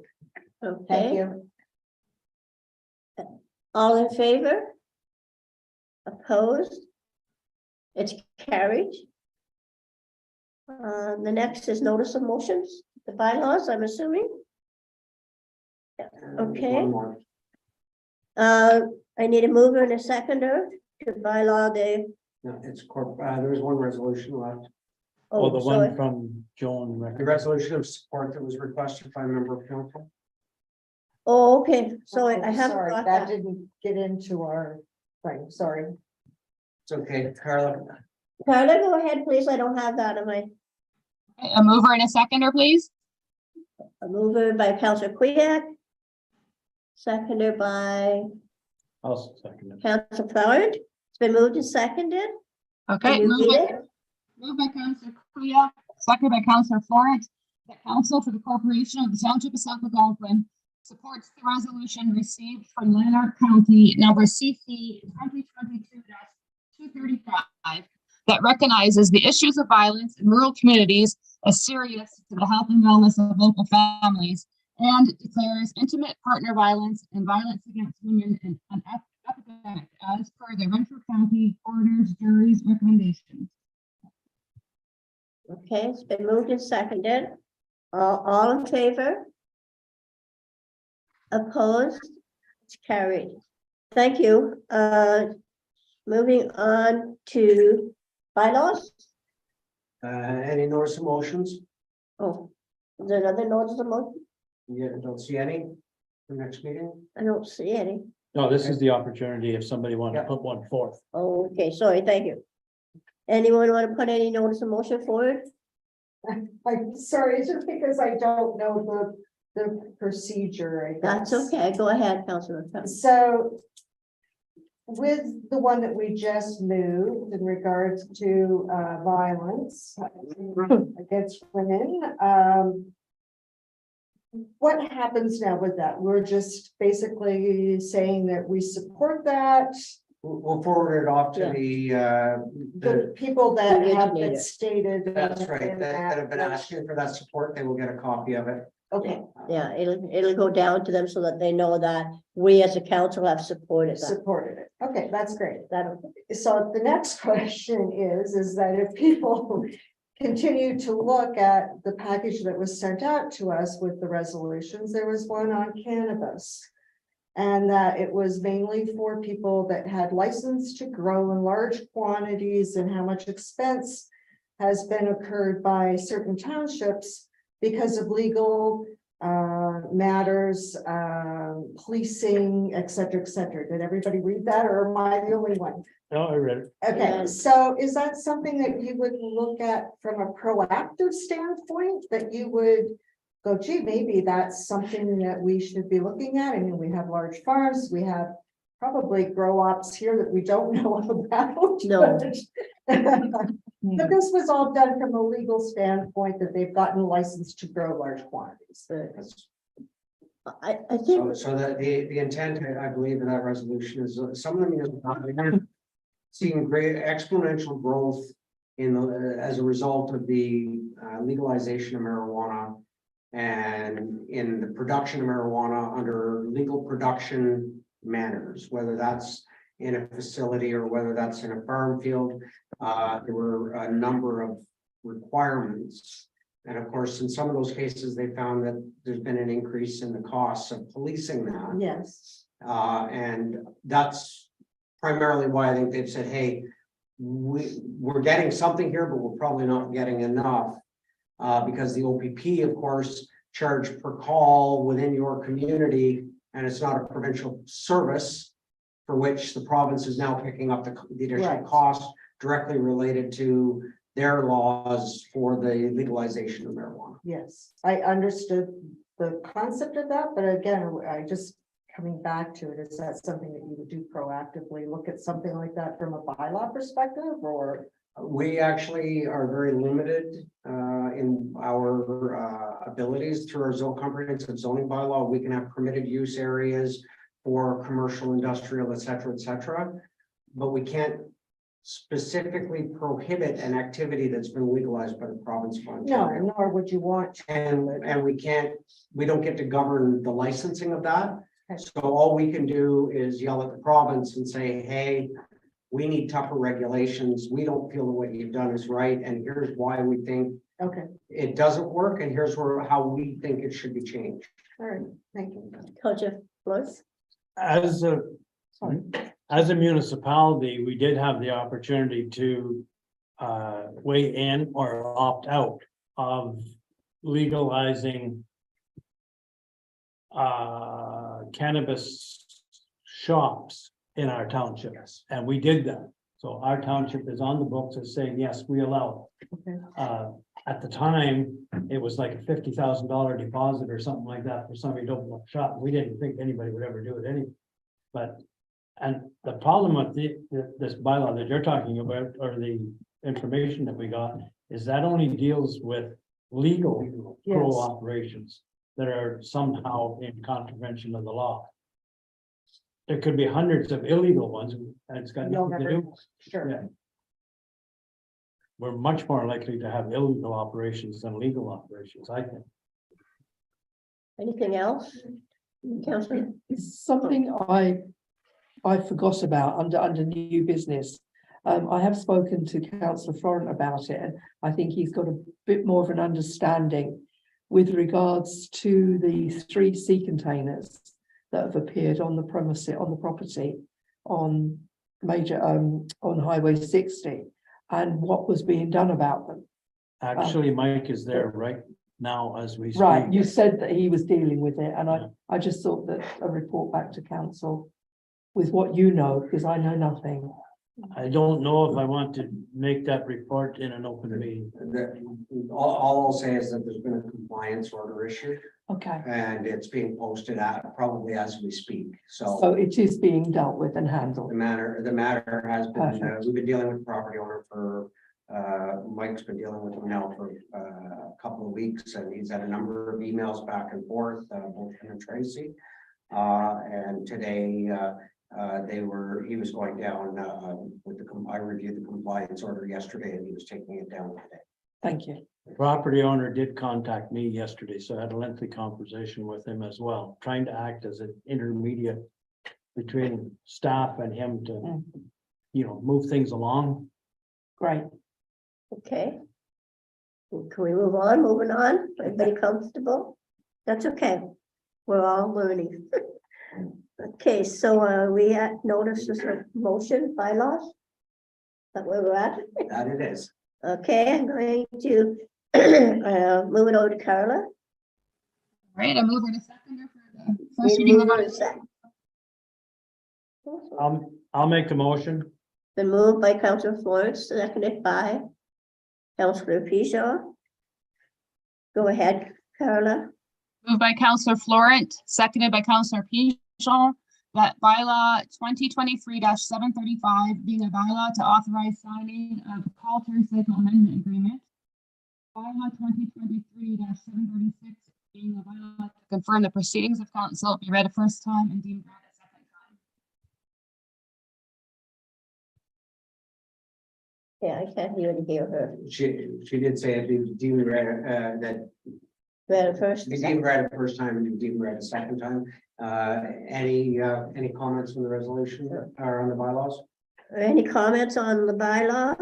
Speaker 11: thank
Speaker 2: Okay,
Speaker 11: you.
Speaker 2: all in favor? Opposed? It's carried. The next is notice of motions, the bylaws, I'm assuming. Okay.
Speaker 1: One more.
Speaker 2: I need a mover and a seconder to bylaw the,
Speaker 1: No, it's there was one resolution left.
Speaker 7: Oh, the
Speaker 2: sorry.
Speaker 7: one from Joan.
Speaker 1: The resolution of support that was requested by a member of council.
Speaker 2: Oh, okay, so
Speaker 11: Oh,
Speaker 2: I haven't
Speaker 11: sorry,
Speaker 2: got
Speaker 11: that
Speaker 2: that.
Speaker 11: didn't get into our thing, sorry.
Speaker 1: It's okay, Carla.
Speaker 2: Carla, go ahead, please, I don't have that in my,
Speaker 3: Okay, a mover and a seconder, please?
Speaker 2: a mover by Councillor Kuyak. Seconder by
Speaker 7: I'll second it.
Speaker 2: Councillor Flower. It's been moved and seconded.
Speaker 3: Okay,
Speaker 2: Can you
Speaker 3: moved
Speaker 2: read
Speaker 3: by,
Speaker 2: it?
Speaker 3: moved by Councillor Kuya, seconded by Councillor Florence, that council for the corporation of the township of South Algonquin supports the resolution received from Lanark County number CC 2022-235 that recognizes the issues of violence in rural communities as serious to the health and wellness of local families, and declares intimate partner violence and violence against women an epidemic as per the Renfrew County Coroner's Jury's recommendation.
Speaker 2: Okay, it's been moved and seconded. All in favor? Opposed? It's carried. Thank you. Moving on to bylaws.
Speaker 1: Any notice of motions?
Speaker 2: Oh, is there another notice of motion?
Speaker 1: Yeah, don't see any for next meeting.
Speaker 2: I don't see any.
Speaker 7: No, this is the opportunity if somebody wanted to
Speaker 1: Yeah.
Speaker 7: put one forth.
Speaker 2: Oh, okay, sorry, thank you. Anyone want to put any notice of motion forward?
Speaker 11: I'm sorry, it's just because I don't know the procedure, I
Speaker 2: That's
Speaker 11: guess.
Speaker 2: okay, go ahead, Councilor.
Speaker 11: So with the one that we just moved in regards to violence against women, what happens now with that? We're just basically saying that we support that.
Speaker 1: We'll forward it off to
Speaker 2: Yeah.
Speaker 11: The people that
Speaker 2: The
Speaker 11: have been
Speaker 2: originator.
Speaker 11: stated.
Speaker 1: that's right,
Speaker 11: in
Speaker 1: that have been asking for that support, they will get a copy of it.
Speaker 11: Okay,
Speaker 2: Yeah, it'll go down to them so that they know that we as a council have supported that.
Speaker 11: supported it. Okay, that's great.
Speaker 2: That'll,
Speaker 11: So the next question is that if continue to look at the package that was sent out to us with the resolutions, there was one on cannabis. And that it was mainly for people that had license to grow in large quantities, and how much expense has been occurred by certain townships because of legal matters, policing, et cetera, et cetera. Did everybody read that, or am I the only one?
Speaker 7: No, I read it.
Speaker 11: Okay,
Speaker 2: Yes.
Speaker 11: so is that something that you would look at from a proactive standpoint, that you would go, gee, maybe that's something that we should be looking at? I mean, we have large farms, we have probably grow ops here that we don't know about.
Speaker 2: No.
Speaker 11: But this was all done from a legal standpoint, that they've gotten licensed to grow large quantities.
Speaker 2: I think,
Speaker 1: So the intent, I believe, in that resolution is some of the municipalities seeing great exponential growth in the, as a result of the legalization of marijuana and in the production of marijuana under legal production manners, whether that's in a facility or whether that's in a farm field. There were a number of requirements. And of course, in some of those cases, they found that there's been an increase in the costs of policing that.
Speaker 11: Yes.
Speaker 1: And that's primarily why I think they've said, hey, we're getting something here, but we're probably not getting enough. Because the OPP, of course, charge per call within your community, and it's not a provincial service for which the province is now picking up the additional
Speaker 11: Right.
Speaker 1: cost directly related to their laws for the legalization of marijuana.
Speaker 11: Yes, I understood the concept of that, but again, I just coming back to it, is that something that you would do proactively, look at something like that from a bylaw perspective, or?
Speaker 1: We actually are very limited in our abilities through our comprehensive zoning bylaw. We can have permitted use areas for commercial, industrial, et cetera, but we can't specifically prohibit an activity that's been legalized by the province of
Speaker 11: No,
Speaker 1: Ontario.
Speaker 11: nor would you want to.
Speaker 1: And we don't get to govern the licensing of that.
Speaker 11: Okay.
Speaker 1: So all we can do is yell at the province and say, hey, we need tougher regulations. We don't feel that what you've done is right. And here's why we think
Speaker 11: Okay,
Speaker 1: it doesn't work. And here's how we think it should be changed.
Speaker 11: all right, thank you.
Speaker 2: Counselor Flores?
Speaker 7: As a,
Speaker 11: Sorry.
Speaker 7: as a municipality, we did have the opportunity to weigh in or opt out of legalizing cannabis shops in our township.
Speaker 1: Yes.
Speaker 7: And we did that. So our township is on the books as saying, yes, we allow.
Speaker 11: Okay.
Speaker 7: At the time, it was like a $50,000 deposit or something like that for somebody to open up a shop. We didn't think anybody would ever do it anyway. But, and the problem with this bylaw that you're talking about, or the information that we got, is that only deals with legal grow
Speaker 11: Yes.
Speaker 7: operations that are somehow in contravention of the law. There could be hundreds of illegal ones, and it's got
Speaker 11: You'll
Speaker 7: nothing to
Speaker 11: never,
Speaker 7: do.
Speaker 11: sure.
Speaker 7: Yeah. We're much more likely to have illegal operations than legal operations, I think.
Speaker 2: Anything else? Counselor?
Speaker 4: Something I forgot about under new business. I have spoken to Councillor Florent about it, and I think he's got a bit more of an understanding with regards to the 3 sea containers that have appeared on the premises, on the property, on Highway 60, and what was being done about them.
Speaker 7: Actually, Mike is there right now as we speak.
Speaker 4: Right, you said that he was dealing with it, and I just thought that a report back to council with what you know, because I know nothing.
Speaker 7: I don't know if I want to make that report in an open meeting.
Speaker 1: All I'll say is that there's been a compliance order issued
Speaker 4: Okay,
Speaker 1: and it's being posted at probably as we speak.
Speaker 4: so
Speaker 1: So
Speaker 4: it is being dealt with and
Speaker 1: the
Speaker 4: handled.
Speaker 1: matter has been,
Speaker 4: Perfect.
Speaker 1: we've been dealing with the property owner for, Mike's been dealing with him now for a couple of weeks, and he's had a number of emails back and forth, both him and Tracy. And today, he was going down, with I reviewed the compliance order yesterday and he was taking it down today.
Speaker 4: Thank you.
Speaker 7: The property owner did contact me yesterday, so I had a lengthy conversation with him as well, trying to act as an intermediate between staff and him to, move things along.
Speaker 4: Great.
Speaker 2: Okay. Can we move on, moving on? Everybody comfortable? That's okay. We're all learning. Okay, so we had notices of motion bylaws. Is that where we're at?
Speaker 1: That it is.
Speaker 2: Okay, I'm going to move it over to Carla.
Speaker 3: All right, I move her to seconder for the first reading of our.
Speaker 7: I'll make the motion.
Speaker 2: Been moved by Councillor Florence, seconded by Councillor Pijot. Go ahead, Carla.
Speaker 3: Moved by Councillor Florent, seconded by Councillor Pigeon, that bylaw 2023-735 being a bylaw to authorize signing of call to recycle amendment agreement. Bylaw 2023-736 being a bylaw to confirm the proceedings of council be read a first time and deemed read a second time.
Speaker 2: Yeah, I can't even hear her.
Speaker 1: She did say it be deemed read, that
Speaker 2: Read it first.
Speaker 1: it deemed read the first time and it deemed read a second time. Any comments on the resolution or on the bylaws?
Speaker 2: Any comments on the bylaw?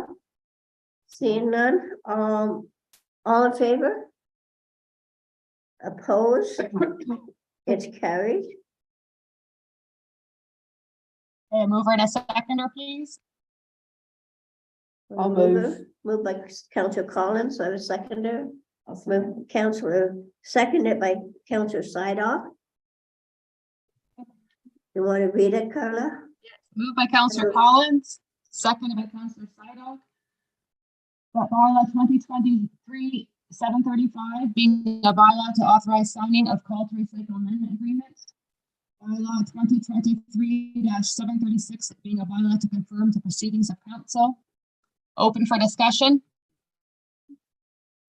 Speaker 2: Seeing none, all in favor? Opposed? It's carried.
Speaker 3: Okay, move her to seconder, please.
Speaker 4: I'll move.
Speaker 2: Moved by Councillor Collins, I was seconder. Moved Councillor, seconded by Councillor Sidoff. You want to read it, Carla?
Speaker 3: Moved by Councillor Collins, seconded by Councillor Sidoff. That bylaw 2023-735 being a bylaw to authorize signing of call to recycle amendment agreement. Bylaw 2023-736 being a bylaw to confirm the proceedings of council. Open for discussion.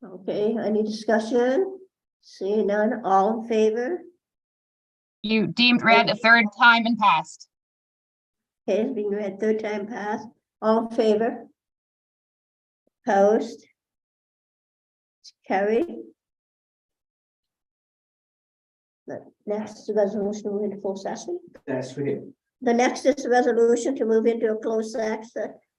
Speaker 2: Okay, any discussion? Seeing none, all in favor?
Speaker 3: You deemed read a third time and passed.
Speaker 2: Okay, it's being read third time passed. All in favor? Opposed? It's carried. The next resolution to move into closed session.
Speaker 1: That's for you.
Speaker 2: The next is a resolution to move into a closed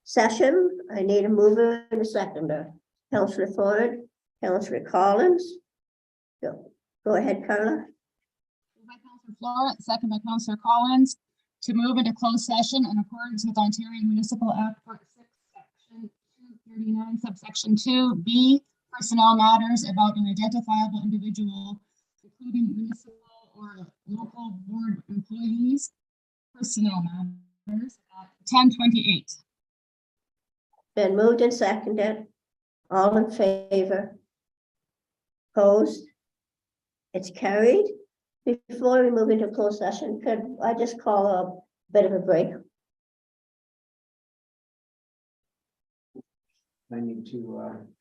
Speaker 2: session. I need a mover and a seconder. Councillor Ford, Councillor Collins. Go ahead, Carla.
Speaker 3: Moved by Councillor Florent, second by Councillor Collins, to move into closed session in accordance with Ontario Municipal Act Part 6, Section 239, subsection 2B, personnel matters about an identifiable individual, including municipal or local board employees, personnel matters at 10:28.
Speaker 2: Been moved and seconded. All in favor? Opposed? It's carried. Before we move into closed session, could I just call a bit of a break?
Speaker 1: I need to